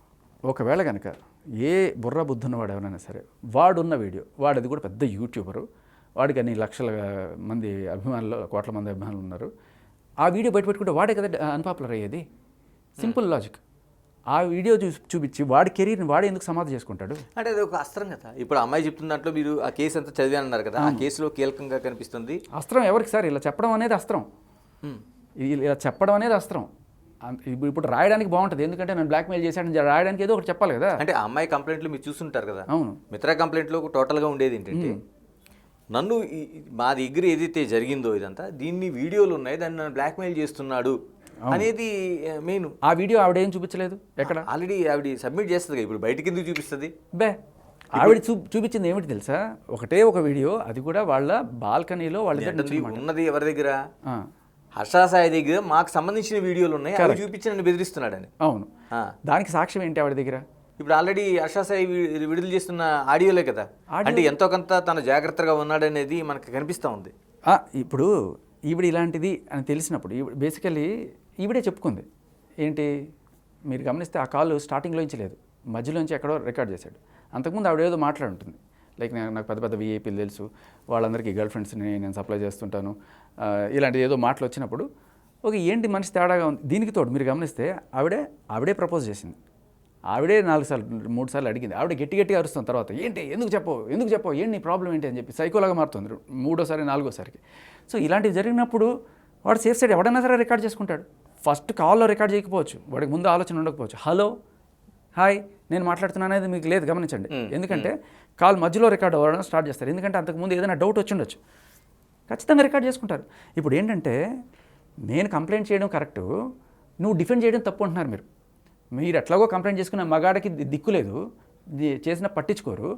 ఒకవేళ కనుక ఏ బుర్ర బుద్ధున్నవాడు ఎవరైనా సరే వాడున్న వీడియో, వాడు అది కూడా పెద్ద యూట్యూబరు, వాడికి అన్ని లక్షల మంది అభిమానులు, కోట్ల మంది అభిమానులు ఉన్నారు, ఆ వీడియో బయట పెట్టుకుంటే వాడే కదా అన్పాపులర్ అయ్యేది. Simple logic. ఆ వీడియో చూపించి వాడి కెరీర్ని వాడే ఎందుకు సమాధి చేసుకుంటాడు? అంటే అది ఒక అస్త్రం కదా. ఇప్పుడు అమ్మాయి చెప్తున్న దాంట్లో మీరు ఆ కేసు అంతా చదివానన్నారు కదా, ఆ కేసులో కీలకంగా కనిపిస్తుంది అస్త్రం. ఎవరికి సార్? ఇలా చెప్పడం అనేది అస్త్రం. ఇలా చెప్పడం అనేది అస్త్రం. ఇప్పుడు రాయడానికి బాగుంటుంది, ఎందుకంటే నన్ను బ్లాక్మెయిల్ చేశాడని రాయడానికి ఏదో ఒకటి చెప్పాలి కదా. అంటే ఆ అమ్మాయి కంప్లైంట్లు మీరు చూస్తుంటారు కదా. అవును. మిత్ర కంప్లైంట్లో టోటల్గా ఉండేది ఏంటంటే, నన్ను మా దగ్గర ఏదైతే జరిగిందో ఇదంతా, దీన్ని వీడియోలు ఉన్నాయి, దాన్ని నన్ను బ్లాక్మెయిల్ చేస్తున్నాడు అనేది మెయిన్. ఆ వీడియో ఆవిడ ఏం చూపించలేదు ఎక్కడ. ఆల్రెడీ ఆవిడ సబ్మిట్ చేస్తుంది కదా, ఇప్పుడు బయటకి ఎందుకు చూపిస్తుంది? ఆవిడ చూపించింది ఏమిటి తెలుసా? ఒకటే ఒక వీడియో, అది కూడా వాళ్ళ బాల్కనీలో ఉన్నది. ఎవరి దగ్గర? హర్షసాయి దగ్గర మాకు సంబంధించిన వీడియోలు ఉన్నాయి, అవి చూపించి నన్ను బెదిరిస్తున్నాడని. అవును. దానికి సాక్ష్యం ఏంటి ఆవిడ దగ్గర? ఇప్పుడు ఆల్రెడీ హర్షసాయి విడుదల చేస్తున్న ఆడియోలే కదా. అంటే ఎంతో కొంత తను జాగ్రత్తగా ఉన్నాడనేది మనకు కనిపిస్తూ ఉంది. ఇప్పుడు ఈవిడ ఇలాంటిది అని తెలిసినప్పుడు బేసికలీ ఈవిడే చెప్పుకుంది. ఏంటి మీరు గమనిస్తే ఆ కాల్ స్టార్టింగ్లోంచి లేదు, మధ్యలోంచి ఎక్కడో రికార్డ్ చేశాడు. అంతకుముందు ఆవిడ ఏదో మాట్లాడుంటుంది. లైక్ నాకు పెద్ద పెద్ద వీఐపీలు తెలుసు, వాళ్ళందరికీ గర్ల్ ఫ్రెండ్స్ని నేను సప్లై చేస్తుంటాను, ఇలాంటి ఏదో మాటలు వచ్చినప్పుడు ఓకే ఏంటి మనిషి తేడాగా ఉంది. దీనికి తోడు మీరు గమనిస్తే ఆవిడే ప్రపోజ్ చేసింది, ఆవిడే 3 సార్లు అడిగింది, ఆవిడ గట్టిగా అరుస్తుంది. తర్వాత ఏంటి ఎందుకు చెప్పవు ఏంటి నీ ప్రాబ్లం ఏంటి అని చెప్పి సైకోలాగా మారుతుంది 3ఓసారి 4ఓసారికి. సో ఇలాంటివి జరిగినప్పుడు వాడు సేఫ్ సైడ్ ఎవడైనా సరే రికార్డ్ చేసుకుంటాడు. ఫస్ట్ కాల్లో రికార్డ్ చేయకపోవచ్చు, వాడికి ముందు ఆలోచన ఉండకపోవచ్చు. హలో హాయ్ నేను మాట్లాడుతున్నాను అనేది మీకు లేదు, గమనించండి. ఎందుకంటే కాల్ మధ్యలో రికార్డ్ అవ్వడం స్టార్ట్ చేస్తారు. ఎందుకంటే అంతకుముందు ఏదైనా డౌట్ వచ్చి ఉండొచ్చు, ఖచ్చితంగా రికార్డ్ చేసుకుంటారు. ఇప్పుడు ఏంటంటే నేను కంప్లైంట్ చేయడం కరెక్టు, నువ్వు డిఫెండ్ చేయడం తప్పు అంటున్నారు మీరు ఎట్లాగో కంప్లైంట్ చేసుకున్న మగాడికి దిక్కు లేదు, చేసిన పట్టించుకోరు.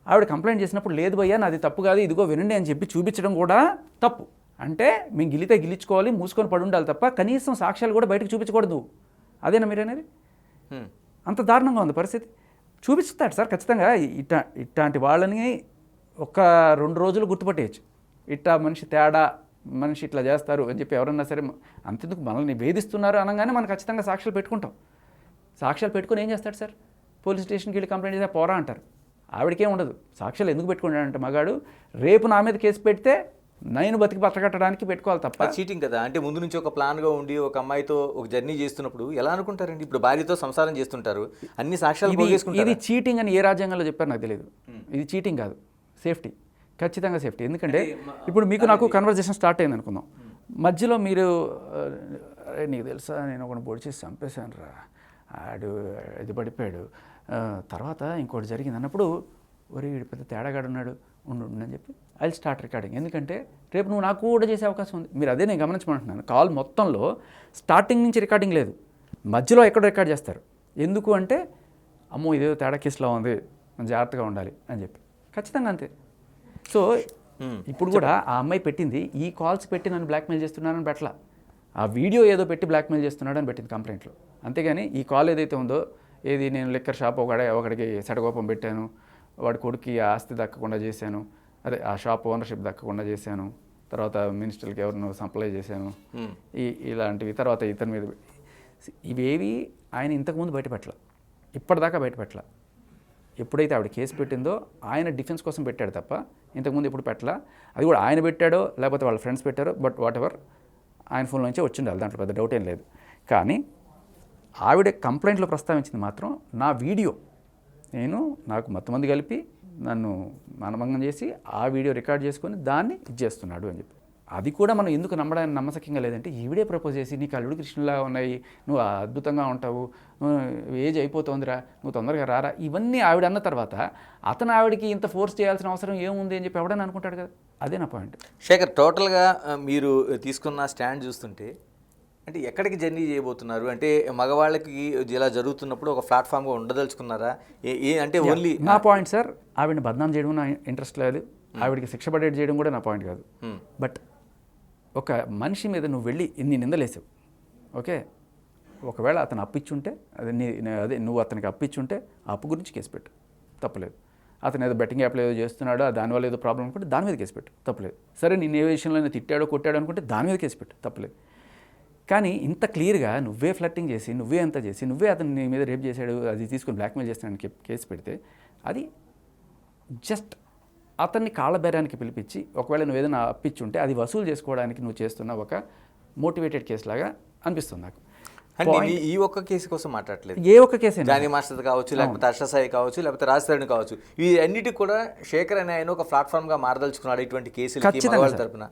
ఆవిడ కంప్లైంట్ చేసినప్పుడు లేదు భయ్యా నాది తప్పు కాదు ఇదిగో వినండి అని చెప్పి చూపించడం కూడా తప్పు. అంటే మేము గిలితే గిలిచుకోవాలి, మూసుకొని పడి ఉండాలి తప్ప కనీసం సాక్ష్యాలు కూడా బయటకు చూపించకూడదు. అదేనా మీరు అనేది? అంత దారుణంగా ఉంది పరిస్థితి. చూపిస్తాడు సార్ ఖచ్చితంగా. ఇట్లాంటి వాళ్ళని ఒక 2 రోజులు గుర్తుపట్టేయచ్చు. మనిషి తేడా, మనిషి ఇట్లా చేస్తారు అని చెప్పి ఎవరన్నా సరే అంతెందుకు మనల్ని వేధిస్తున్నారు అనగానే మనం ఖచ్చితంగా సాక్ష్యాలు పెట్టుకుంటాం. సాక్ష్యాలు పెట్టుకుని ఏం చేస్తాడు సార్? పోలీస్ స్టేషన్కి వెళ్ళి కంప్లైంట్ చేస్తే పోరా అంటారు. ఆవిడకేం ఉండదు. సాక్ష్యాలు ఎందుకు పెట్టుకుంటాడంటే మగాడు రేపు నా మీద కేసు పెడితే నేను బతికి బతకట్టడానికి పెట్టుకోవాలి తప్ప. చీటింగ్ కదా. అంటే ముందు నుంచి ఒక ప్లాన్గా ఉండి ఒక అమ్మాయితో ఒక జర్నీ చేస్తున్నప్పుడు ఎలా అనుకుంటారండి? ఇప్పుడు భార్యతో సంసారం చేస్తుంటారు, అన్ని సాక్ష్యాలు ఇది చీటింగ్ అని ఏ రాజ్యాంగంలో చెప్పారు నాకు తెలియదు. ఇది చీటింగ్ కాదు, సేఫ్టీ, ఖచ్చితంగా సేఫ్టీ. ఎందుకంటే ఇప్పుడు మీకు నాకు కన్వర్జేషన్ స్టార్ట్ అయింది అనుకుందాం, మధ్యలో మీరు నీకు తెలుసా నేను ఒకటి పొడి చేసి చంపేశాను రా, ఆడు ఇది పడిపోయాడు, తర్వాత ఇంకోటి జరిగింది అన్నప్పుడు ఒరే వీడు పెద్ద తేడాగాడు ఉన్నాడు ఉండు అని చెప్పి ఐ స్టార్ట్ రికార్డింగ్. ఎందుకంటే రేపు నువ్వు నాకు కూడా చేసే అవకాశం ఉంది. మీరు అదే నేను గమనించమంటున్నాను. కాల్ మొత్తంలో స్టార్టింగ్ నుంచి రికార్డింగ్ లేదు, మధ్యలో ఎక్కడ రికార్డ్ చేస్తారు. ఎందుకు అంటే అమ్మో ఇదేదో తేడా కేసులో ఉంది మనం జాగ్రత్తగా ఉండాలి అని చెప్పి. ఖచ్చితంగా అంతే. సో ఇప్పుడు కూడా ఆ అమ్మాయి పెట్టింది ఈ కాల్స్ పెట్టి నన్ను బ్లాక్మెయిల్ చేస్తున్నానని పెట్టలా, ఆ వీడియో ఏదో పెట్టి బ్లాక్మెయిల్ చేస్తున్నాడు అని పెట్టింది కంప్లైంట్లో. అంతేగాని ఈ కాల్ ఏదైతే ఉందో ఏది నేను లిక్కర్ షాప్ ఒకడికి సెటకోపం పెట్టాను, వాడి కొడుకు ఆస్తి దక్కకుండా చేశాను, అదే ఆ షాప్ ఓనర్షిప్ దక్కకుండా చేశాను, తర్వాత మినిస్టర్కి ఎవరినో సప్లై చేశాను, ఇలాంటివి తర్వాత ఇతని మీద ఇవేవి ఆయన ఇంతకుముందు బయటపెట్టల, ఇప్పటిదాకా బయటపెట్టల. ఎప్పుడైతే ఆవిడ కేసు పెట్టిందో ఆయన డిఫెన్స్ కోసం పెట్టాడు తప్ప ఇంతకుముందు ఎప్పుడు పెట్టలా. అది కూడా ఆయన పెట్టాడో లేకపోతే వాళ్ళ ఫ్రెండ్స్ పెట్టారో, బట్ వాట్ ఎవర్ ఆయన ఫోన్ నుంచే వచ్చిండాలి, దాంట్లో పెద్ద డౌట్ ఏం లేదు. కానీ ఆవిడ కంప్లైంట్లో ప్రస్తావించింది మాత్రం నా వీడియో నాకు మొత్తమంది కలిపి నన్ను మానభంగం చేసి ఆ వీడియో రికార్డ్ చేసుకొని దాన్ని చేస్తున్నాడు అని చెప్పి. అది కూడా మనం ఎందుకు నమ్మడానికి నమ్మసక్యంగా లేదంటే ఈవిడే ప్రపోజ్ చేసి నీకు అల్లుడు కృష్ణలా ఉన్నాయి, నువ్వు అద్భుతంగా ఉంటావు, ఏజ్ అయిపోతుందిరా, నువ్వు తొందరగా రారా, ఇవన్నీ ఆవిడ అన్న తర్వాత అతను ఆవిడకి ఇంత ఫోర్స్ చేయాల్సిన అవసరం ఏముంది అని చెప్పి ఎవడని అనుకుంటాడు కదా. అదే నా పాయింట్. శేఖర్, టోటల్గా మీరు తీసుకున్న స్టాండ్ చూస్తుంటే అంటే ఎక్కడికి జర్నీ చేయబోతున్నారు? అంటే మగవాళ్ళకి ఇలా జరుగుతున్నప్పుడు ఒక ప్లాట్ఫామ్గా ఉండదలుచుకున్నారా? అంటే ఓన్లీ నా పాయింట్ సార్, ఆవిడని బద్నాం చేయడం నా ఇంట్రెస్ట్ లేదు, ఆవిడకి శిక్ష పడేట్ చేయడం కూడా నా పాయింట్ కాదు. బట్ ఒక మనిషి మీద నువ్వు వెళ్ళి ఇన్ని నిందలేసావు, ఓకే, ఒకవేళ అతను అప్పిచ్చుంటే అదే నువ్వు అతనికి అప్పిచ్చుంటే ఆ అప్పు గురించి కేసు పెట్టు, తప్పలేదు. అతను ఏదో బెట్టింగ్ యాప్లో ఏదో చేస్తున్నాడో దానివల్ల ఏదో ప్రాబ్లం అనుకుంటే దాని మీద కేసు పెట్టు, తప్పలేదు. సరే నేను ఏ విషయంలో తిట్టాడో కొట్టాడో అనుకుంటే దాని మీద కేసు పెట్టు, తప్పలేదు. కానీ ఇంత క్లియర్గా నువ్వే ఫ్లర్టింగ్ చేసి నువ్వే అంతా చేసి నువ్వే అతను నీ మీద రేప్ చేశాడు అది తీసుకుని బ్లాక్మెయిల్ చేస్తున్నాడని కేసు పెడితే అది జస్ట్ అతన్ని కాళ్ళబేరానికి పిలిపించి ఒకవేళ నువ్వు ఏదైనా అప్పిచ్చుంటే అది వసూలు చేసుకోవడానికి నువ్వు చేస్తున్న ఒక మోటివేటెడ్ కేసు లాగా అనిపిస్తుంది నాకు. అంటే ఈ ఒక్క కేసు కోసం మాట్లాడలేదు, ఏ ఒక్క కేసు జానీ మాస్టర్ కావచ్చు, లేకపోతే హర్షసాయి కావచ్చు, లేకపోతే రాజధాని కావచ్చు, ఈ అన్నిటికి కూడా శేఖర్ అనే ఆయన ఒక ప్లాట్ఫామ్ గా మారదలుచుకున్నాడు ఇటువంటి కేసులు తరపున.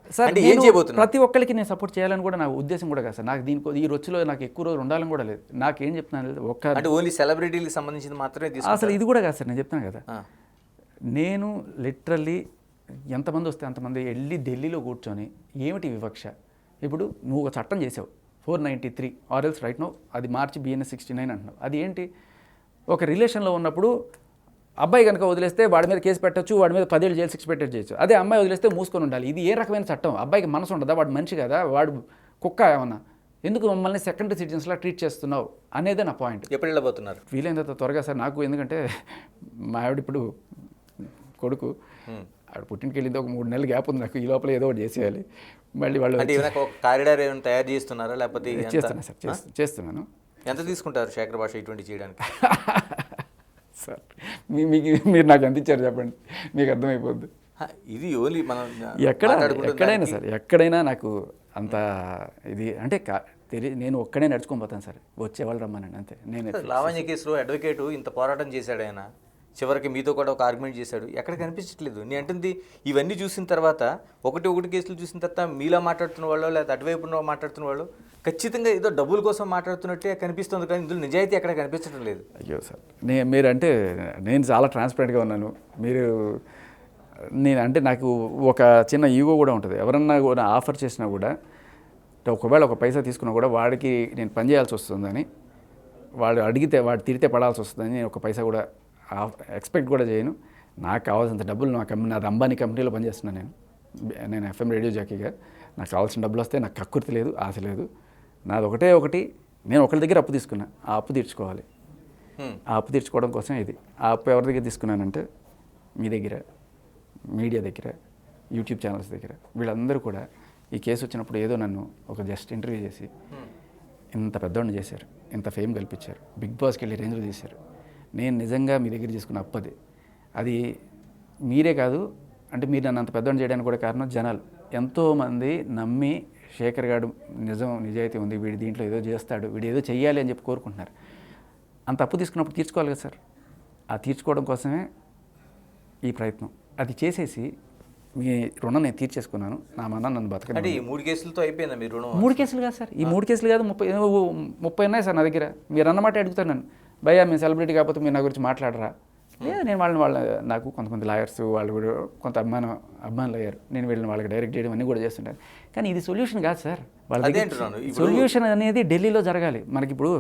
ప్రతి ఒక్కరికి నేను సపోర్ట్ చేయాలని కూడా నా ఉద్దేశం కూడా కాదు సార్. నాకు దీనికి ఈ రొచ్చులో నాకు ఎక్కువ రోజులు ఉండాలని కూడా లేదు. నాకేం చెప్తున్నాను ఒక్క అంటే ఓన్లీ సెలబ్రిటీలకు సంబంధించింది మాత్రమే అసలు ఇది కూడా కాదు సార్. నేను చెప్తాను కదా, నేను లిటరల్లీ ఎంతమంది వస్తే అంతమంది వెళ్ళి ఢిల్లీలో కూర్చొని ఏమిటి వివక్ష, ఇప్పుడు నువ్వు ఒక చట్టం చేసావు 493 ఆర్ఎల్స్ రైట్ నో అది మార్చి BNS 69 అంటున్నావు. అది ఏంటి, ఒక రిలేషన్లో ఉన్నప్పుడు అబ్బాయి కనుక వదిలేస్తే వాడి మీద కేసు పెట్టచ్చు, వాడి మీద 10 ఏళ్ళు జైలు శిక్ష పెట్టచ్చు చేయొచ్చు. అదే అమ్మాయి వదిలేస్తే మూసుకొని ఉండాలి. ఇది ఏ రకమైన చట్టం? అబ్బాయికి మనసు ఉండదా? వాడు మనిషి కదా, వాడు కుక్క ఏమన్నా, ఎందుకు మమ్మల్ని సెకండరీ సిటిజన్స్లా ట్రీట్ చేస్తున్నావు అనేదే నా పాయింట్. ఎప్పుడు వెళ్ళబోతున్నారు? వీలైనంత త్వరగా సార్. నాకు ఎందుకంటే మా ఆవిడ ఇప్పుడు కొడుకు ఆవిడ పుట్టింటికి వెళ్ళింది, ఒక 3 నెలలు గ్యాప్ ఉంది నాకు, ఈ లోపల ఏదో ఒకటి చేసేయాలి. మళ్ళీ వాళ్ళు కారిడార్ ఏమైనా తయారు చేస్తున్నారా లేకపోతే? చేస్తున్నాను సార్, చేస్తున్నాను. ఎంత తీసుకుంటారు శేఖర్ భాష ఇటువంటి చేయడానికి? సార్ మీకు మీరు నాకు ఎంత ఇచ్చారు చెప్పండి, మీకు అర్థమైపోద్ది. ఇది ఓన్లీ మనం ఎక్కడైనా సార్, ఎక్కడైనా నాకు అంత ఇది అంటే నేను ఒక్కడే నడుచుకొని పోతాను సార్, వచ్చేవాళ్ళు రమ్మనండి అంతే. నేను లావణ్య కేసులో అడ్వకేటు ఇంత పోరాటం చేశాడు, ఆయన చివరికి మీతో కూడా ఒక ఆర్గ్యుమెంట్ చేశాడు, ఎక్కడ కనిపించట్లేదు. నేను అంటుంది ఇవన్నీ చూసిన తర్వాత ఒకటి కేసులు చూసిన తర్వాత మీలా మాట్లాడుతున్న వాళ్ళు లేదా అటువైపు మాట్లాడుతున్న వాళ్ళు ఖచ్చితంగా ఏదో డబ్బుల కోసం మాట్లాడుతున్నట్టే కనిపిస్తుంది, కానీ ఇందులో నిజాయితీ ఎక్కడ కనిపించడం లేదు. అయ్యో సార్, మీరు అంటే నేను చాలా ట్రాన్స్పరెంట్గా ఉన్నాను. నేను అంటే నాకు ఒక చిన్న ఈగో కూడా ఉంటుంది. ఎవరన్నా కూడా ఆఫర్ చేసినా కూడా ఒకవేళ ఒక పైసా తీసుకున్నా కూడా వాడికి నేను పని చేయాల్సి వస్తుందని, వాడు అడిగితే వాడు తిరిగితే పడాల్సి వస్తుందని నేను ఒక పైసా కూడా ఎక్స్పెక్ట్ కూడా చేయను. నాకు కావాల్సినంత డబ్బులు నాది అంబానీ కంపెనీలో పనిచేస్తున్నాను నేను FM రేడియో జాకీగా. నాకు కావాల్సిన డబ్బులు వస్తే నాకు కక్కుర్తి లేదు, ఆశ లేదు. నాది ఒకటి, నేను ఒకరి దగ్గర అప్పు తీసుకున్నా, ఆ అప్పు తీర్చుకోవాలి. ఆ అప్పు తీర్చుకోవడం కోసం ఇది. ఆ అప్పు ఎవరి దగ్గర తీసుకున్నానంటే మీ దగ్గర, మీడియా దగ్గర, యూట్యూబ్ ఛానల్స్ దగ్గర. వీళ్ళందరూ కూడా ఈ కేసు వచ్చినప్పుడు ఏదో నన్ను ఒక జస్ట్ ఇంటర్వ్యూ చేసి ఇంత పెద్దవాడిని చేశారు, ఇంత ఫేమ్ కల్పించారు, బిగ్ బాస్కి వెళ్ళి రేంజ్లో తీశారు. నేను నిజంగా మీ దగ్గర తీసుకున్న అప్పది. అది మీరే కాదు, అంటే మీరు నన్ను అంత పెద్దవాడిని చేయడానికి కూడా కారణం జనాలు. ఎంతోమంది నమ్మి శేఖర్ గారు నిజాయితీ ఉంది, వీడు దీంట్లో ఏదో చేస్తాడు, వీడు ఏదో చెయ్యాలి అని చెప్పి కోరుకుంటున్నారు. అంత అప్పు తీసుకున్నప్పుడు తీర్చుకోవాలి కదా సార్. ఆ తీర్చుకోవడం కోసమే ఈ ప్రయత్నం. అది చేసేసి మీ రుణం నేను తీర్చేసుకున్నాను. నా మన నన్ను బతకండి. అంటే ఈ 3 కేసులతో అయిపోయిందా మీ రుణం? 3 కేసులు కాదు సార్, ఈ 3 కేసులు కాదు, 30 ఉన్నాయి సార్ నా దగ్గర. మీరు అన్నమాట అడుగుతాను నన్ను, భయ్యా మేము సెలబ్రిటీ కాకపోతే మీరు నా గురించి మాట్లాడరా? లేదు, నేను నాకు కొంతమంది లాయర్స్ వాళ్ళు కూడా కొంత అభిమానులు అయ్యారు. నేను వెళ్ళిన వాళ్ళకి డైరెక్ట్ చేయడం అన్నీ కూడా చేస్తుంటాను. కానీ ఇది సొల్యూషన్ కాదు సార్. వాళ్ళ సొల్యూషన్ అనేది ఢిల్లీలో జరగాలి. మనకి ఇప్పుడు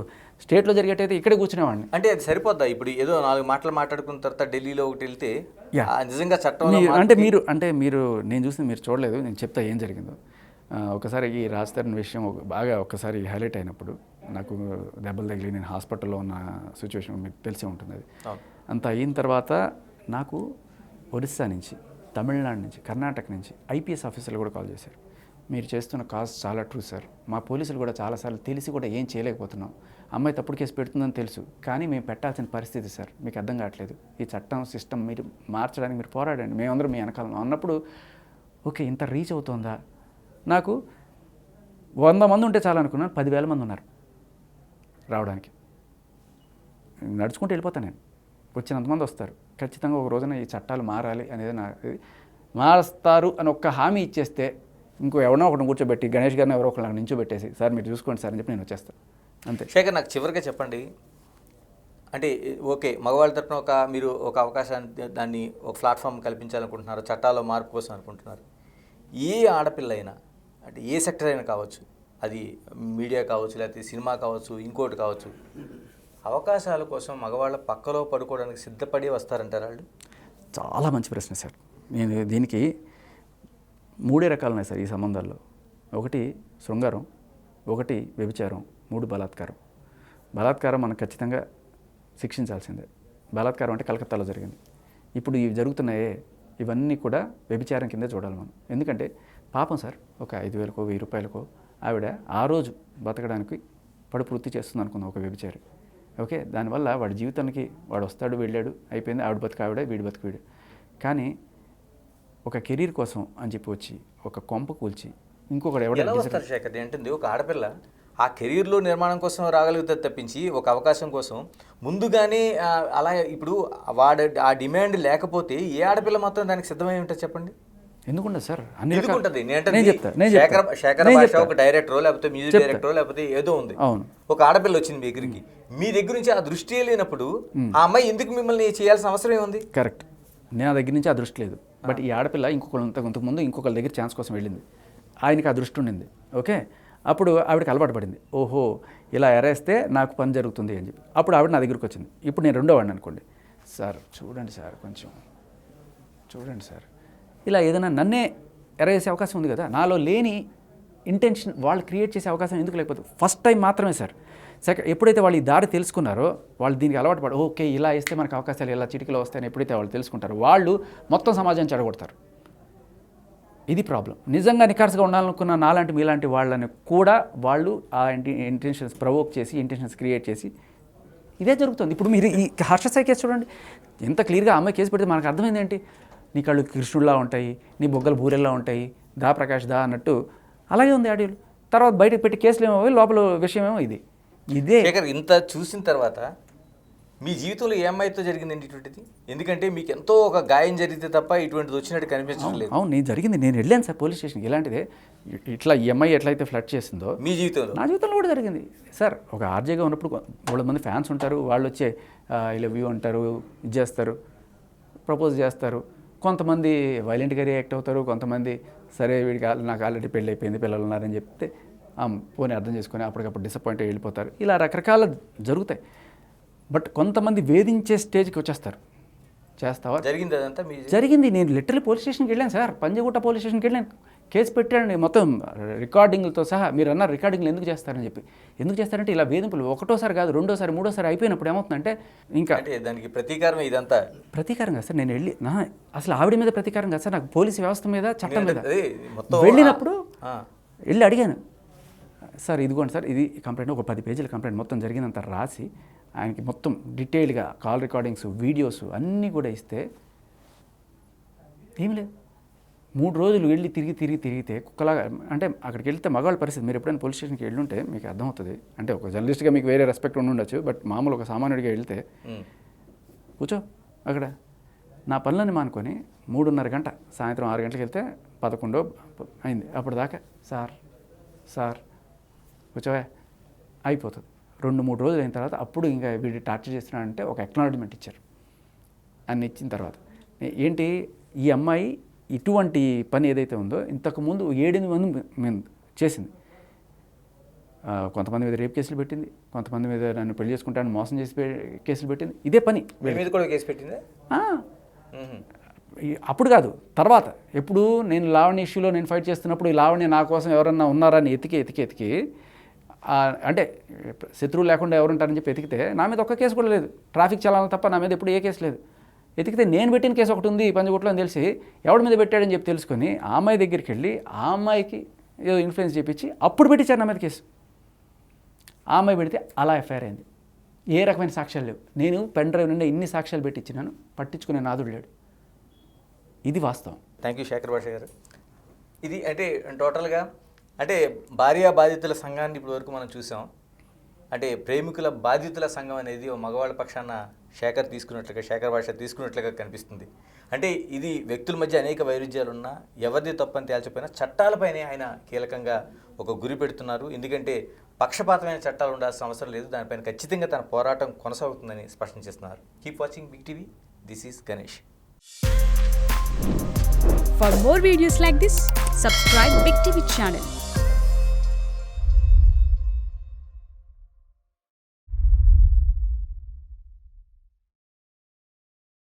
స్టేట్లో జరిగేటైతే ఇక్కడే కూర్చునేవాడిని. అంటే అది సరిపోద్దా? ఇప్పుడు ఏదో 4 మాటలు మాట్లాడుకున్న తర్వాత ఢిల్లీలో ఒకటి వెళ్తే నిజంగా చట్టం అంటే మీరు నేను చూసింది మీరు చూడలేదు, నేను చెప్తా ఏం జరిగిందో. ఒకసారి ఈ రాజ్ తరుణ్ విషయం బాగా ఒక్కసారి హైలైట్ అయినప్పుడు నాకు దెబ్బలు తగిలి నేను హాస్పిటల్లో ఉన్న సిచ్యువేషన్ మీకు తెలిసే ఉంటుంది. అది అంత అయిన తర్వాత నాకు ఒరిస్సా నుంచి, తమిళనాడు నుంచి, కర్ణాటక నుంచి IPS ఆఫీసర్లు కూడా కాల్ చేశారు. మీరు చేస్తున్న కాజ్ చాలా ట్రూ సార్, మా పోలీసులు కూడా చాలాసార్లు తెలిసి కూడా ఏం చేయలేకపోతున్నాం. అమ్మాయి తప్పుడు కేసు పెడుతుందని తెలుసు, కానీ మేము పెట్టాల్సిన పరిస్థితి సార్, మీకు అర్థం కావట్లేదు. ఈ చట్టం సిస్టమ్ మీరు మార్చడానికి మీరు పోరాడండి, మేమందరం మీ వెనకాలం అన్నప్పుడు ఓకే ఇంత రీచ్ అవుతుందా. నాకు 100 మంది ఉంటే చాలా అనుకున్నాను, 10,000 మంది ఉన్నారు రావడానికి. నడుచుకుంటూ వెళ్ళిపోతాను నేను, వచ్చినంతమంది వస్తారు. ఖచ్చితంగా ఒక రోజున ఈ చట్టాలు మారాలి అనేది మారుస్తారు అని ఒక్క హామీ ఇచ్చేస్తే ఇంకో ఎవరినో ఒకటి కూర్చోబెట్టి గణేష్ గారిని ఎవరో ఒకళ్ళని నించోబెట్టేసి సార్ మీరు చూసుకోండి సార్ అని చెప్పి నేను వచ్చేస్తాను అంతే. శేఖర్, నాకు చివరిగా చెప్పండి, అంటే ఓకే మగవాళ్ళ తరపున మీరు ఒక అవకాశాన్ని దాన్ని ఒక ప్లాట్ఫామ్ కల్పించాలనుకుంటున్నారు, చట్టాల్లో మార్పు కోసం అనుకుంటున్నారు. ఏ ఆడపిల్ల అయినా అంటే ఏ సెక్టర్ అయినా కావచ్చు, అది మీడియా కావచ్చు, లేకపోతే సినిమా కావచ్చు, ఇంకోటి కావచ్చు, అవకాశాల కోసం మగవాళ్ళ పక్కలో పడుకోవడానికి సిద్ధపడి వస్తారంటారా వాళ్ళు? చాలా మంచి ప్రశ్న సార్. నేను దీనికి 3 రకాలు ఉన్నాయి సార్ ఈ సంబంధాల్లో. 1 శృంగారం, 1 వ్యభిచారం, 3 బలాత్కారం. బలాత్కారం మనం ఖచ్చితంగా శిక్షించాల్సిందే. బలాత్కారం అంటే కలకత్తాలో జరిగింది. ఇప్పుడు ఇవి జరుగుతున్నాయే ఇవన్నీ కూడా వ్యభిచారం కింద చూడాలి మనం. ఎందుకంటే పాపం సార్, ఒక 5,000కో 1,000 రూపాయలకో ఆవిడ ఆ రోజు బతకడానికి పడుపు వృత్తి చేస్తుంది అనుకుందాం ఒక వ్యభిచారి. ఓకే, దానివల్ల వాడి జీవితానికి వాడు వస్తాడు వెళ్ళాడు అయిపోయింది, ఆవిడ బతుకు ఆవిడ, వీడి బతుకు వీడు. కానీ ఒక కెరీర్ కోసం అని చెప్పి వచ్చి ఒక కొంప కూల్చి ఇంకొకటి ఎవరు శేఖర్ ఏంటుంది, ఒక ఆడపిల్ల ఆ కెరీర్లో నిర్మాణం కోసం రాగలుగుతుంది తప్పించి ఒక అవకాశం కోసం ముందుగానే అలా ఇప్పుడు ఆ డిమాండ్ లేకపోతే ఏ ఆడపిల్ల మాత్రం దానికి సిద్ధమై ఉంటుంది చెప్పండి? ఎందుకుంటుంది సార్? ఎందుకుంటుంది? శేఖర్ భాష ఒక డైరెక్టరో లేకపోతే మ్యూజిక్ డైరెక్టరో లేకపోతే ఏదో ఉంది, ఒక ఆడపిల్ల వచ్చింది మీ దగ్గరికి, మీ దగ్గర నుంచి ఆ దృష్టి లేనప్పుడు ఆ అమ్మాయి ఎందుకు మిమ్మల్ని చేయాల్సిన అవసరం ఏముంది? కరెక్ట్, నా దగ్గర నుంచి ఆ దృష్టి లేదు. బట్ ఈ ఆడపిల్ల ఇంతకుముందు ఇంకొకరి దగ్గర ఛాన్స్ కోసం వెళ్ళింది, ఆయనకి ఆ దృష్టి ఉండింది. ఓకే, అప్పుడు ఆవిడకి అలవాటు పడింది, ఓహో ఇలా ఎరేస్తే నాకు పని జరుగుతుంది అని చెప్పి. అప్పుడు ఆవిడ నా దగ్గరికి వచ్చింది. ఇప్పుడు నేను రెండో వాడిని అనుకోండి, సార్ చూడండి సార్, కొంచెం చూడండి సార్, ఇలా ఏదైనా నన్నే ఎరేసే అవకాశం ఉంది కదా, నాలో లేని ఇంటెన్షన్ వాళ్ళు క్రియేట్ చేసే అవకాశం ఎందుకు లేకపోతే ఫస్ట్ టైం మాత్రమే సార్. ఎప్పుడైతే వాళ్ళు ఈ దారి తెలుసుకున్నారో, వాళ్ళు దీనికి అలవాటు పడి ఓకే ఇలా వేస్తే మనకు అవకాశాలు ఇలా చిటికలో వస్తాయని ఎప్పుడైతే వాళ్ళు తెలుసుకుంటారో, వాళ్ళు మొత్తం సమాజాన్ని చెడగొడతారు. ఇది ప్రాబ్లం. నిజంగా నికార్స్గా ఉండాలనుకున్న నాలాంటి మీలాంటి వాళ్ళని కూడా వాళ్ళు ఆ ఇంటెన్షన్స్ ప్రవోక్ చేసి ఇంటెన్షన్స్ క్రియేట్ చేసి ఇదే జరుగుతుంది. ఇప్పుడు మీరు ఈ హర్ష సాయి కేసు చూడండి, ఎంత క్లియర్గా అమ్మాయి కేసు పెడితే మనకు అర్థమైంది ఏంటి, నీ కళ్ళు కృష్ణుడిలా ఉంటాయి, నీ బొగ్గలు బూరెల్లా ఉంటాయి, దా ప్రకాష్ దా అన్నట్టు అలాగే ఉంది ఆడియోలు. తర్వాత బయటకు పెట్టి కేసులు ఏమో లోపల విషయం ఏమో ఇదే. శేఖర్, ఇంత చూసిన తర్వాత మీ జీవితంలో ఏ అమ్మాయితో జరిగిందండి ఇటువంటిది? ఎందుకంటే మీకు ఎంతో ఒక గాయం జరిగితే తప్ప ఇటువంటిది వచ్చినట్టు కనిపించడం లేదు. అవును, నేను వెళ్ళాను సార్ పోలీస్ స్టేషన్కి. ఇలాంటిదే ఇట్లా ఈ అమ్మాయి ఎట్లయితే ఫ్లడ్ చేసిందో మీ జీవితంలో, నా జీవితంలో కూడా జరిగింది సార్. ఒక ఆర్జేగా ఉన్నప్పుడు 3 మంది ఫ్యాన్స్ ఉంటారు, వాళ్ళు వచ్చే ఐ లవ్ యూ అంటారు, ఇది చేస్తారు, ప్రపోజ్ చేస్తారు. కొంతమంది వైలెంట్గా రియాక్ట్ అవుతారు, కొంతమంది సరే వీడికి నాకు ఆల్రెడీ పెళ్ళి అయిపోయింది, పిల్లలు ఉన్నారని చెప్తే పోనీ అర్థం చేసుకొని అప్పటికప్పుడు డిసప్పాయింట్ అయ్యి వెళ్ళిపోతారు. ఇలా రకరకాల జరుగుతాయి. బట్ కొంతమంది వేధించే స్టేజ్కి వచ్చేస్తారు. చేస్తావా? జరిగింది అదంతా జరిగింది. నేను లిటరల్లీ పోలీస్ స్టేషన్కి వెళ్ళాను సార్, పంజగుట్ట పోలీస్ స్టేషన్కి వెళ్ళాను, కేసు పెట్టానండి మొత్తం రికార్డింగ్లతో సహా. మీరు అన్నారు రికార్డింగ్లు ఎందుకు చేస్తారని చెప్పి. ఎందుకు చేస్తారంటే ఇలా వేధింపులు ఒకటోసారి కాదు, రెండోసారి మూడోసారి అయిపోయినప్పుడు ఏమవుతుందంటే ఇంకా దానికి ప్రతీకారం ఇదంతా. ప్రతీకారం కాదు సార్, నేను వెళ్ళి అసలు ఆవిడ మీద ప్రతీకారం కాదు సార్, నాకు పోలీసు వ్యవస్థ మీద, చట్టం మీద వెళ్ళినప్పుడు వెళ్ళి అడిగాను, సార్ ఇదిగోండి సార్ ఇది కంప్లైంట్, ఒక 10 పేజీల కంప్లైంట్ మొత్తం జరిగినంత రాసి ఆయనకి మొత్తం డీటెయిల్డ్గా కాల్ రికార్డింగ్స్, వీడియోస్ అన్నీ కూడా ఇస్తే ఏం లేదు. 3 రోజులు వెళ్ళి తిరిగితే కుక్కలాగా. అంటే అక్కడికి వెళ్తే మగవాళ్ళ పరిస్థితి, మీరు ఎప్పుడైనా పోలీస్ స్టేషన్కి వెళ్ళుంటే మీకు అర్థమవుతుంది. అంటే ఒక జర్నలిస్ట్గా మీకు వేరే రెస్పెక్ట్ ఉండొచ్చు, బట్ మామూలు ఒక సామాన్యుడిగా వెళ్తే కూర్చో అక్కడ నా పనులన్నీ మానుకొని 3:30 గంట సాయంత్రం 6 గంటలకు వెళ్తే 11 అయింది. అప్పుడు దాకా సార్ కూర్చోవే అయిపోతుంది. 2-3 రోజులు అయిన తర్వాత అప్పుడు ఇంకా వీడి టార్చర్ చేస్తున్నాడంటే ఒక అక్నాలజ్మెంట్ ఇచ్చారు. అన్ని ఇచ్చిన తర్వాత ఏంటి, ఈ అమ్మాయి ఇటువంటి పని ఏదైతే ఉందో ఇంతకుముందు 7-8 మంది మేము చేసింది. కొంతమంది మీద రేప్ కేసులు పెట్టింది, కొంతమంది మీద నన్ను పెళ్లి చేసుకుంటాను మోసం చేసి కేసులు పెట్టింది. ఇదే పని. మీద కూడా కేసు పెట్టింది. అప్పుడు కాదు, తర్వాత ఎప్పుడు నేను లావణ్య ఇష్యూలో నేను ఫైట్ చేస్తున్నప్పుడు ఈ లావణ్య నా కోసం ఎవరన్నా ఉన్నారా అని ఎతికి అంటే శత్రువు లేకుండా ఎవరుంటారని చెప్పి ఎతికితే నా మీద ఒక్క కేసు కూడా లేదు. ట్రాఫిక్ చలానా తప్ప నా మీద ఎప్పుడు ఏ కేసు లేదు. ఎతికితే నేను పెట్టిన కేసు ఒకటి ఉంది పంజగుట్టలో అని తెలిసి ఎవరి మీద పెట్టాడని చెప్పి తెలుసుకొని ఆ అమ్మాయి దగ్గరికి వెళ్ళి ఆ అమ్మాయికి ఏదో ఇన్ఫ్లుయెన్స్ చేయించి అప్పుడు పెట్టించారు నా మీద కేసు. ఆ అమ్మాయి పెడితే అలా ఎఫ్ఐఆర్ అయింది. ఏ రకమైన సాక్ష్యాలు లేవు. నేను పెన్ డ్రైవ్ నుండి ఇన్ని సాక్ష్యాలు పెట్టించినాను, పట్టించుకునే నాదుడు లేడు. ఇది వాస్తవం. థ్యాంక్ యూ శేఖర్ భాష గారు. ఇది అంటే టోటల్గా అంటే భార్యా బాధితుల సంఘాన్ని ఇప్పటి వరకు మనం చూసాం. అంటే ప్రేమికుల బాధితుల సంఘం అనేది ఓ మగవాళ్ళ పక్షాన శేఖర్ భాష తీసుకున్నట్లుగా కనిపిస్తుంది. అంటే ఇది వ్యక్తుల మధ్య అనేక వైరుధ్యాలున్నా ఎవరిది తప్పని తేల్చిపోయినా చట్టాలపైనే ఆయన కీలకంగా ఒక గురి పెడుతున్నారు. ఎందుకంటే పక్షపాతమైన చట్టాలు ఉండాల్సిన అవసరం లేదు, దానిపైన ఖచ్చితంగా తన పోరాటం కొనసాగుతుందని స్పష్టం చేస్తున్నారు. Keep watching Big TV. This is Ganesh. For more videos like this, subscribe Big TV channel.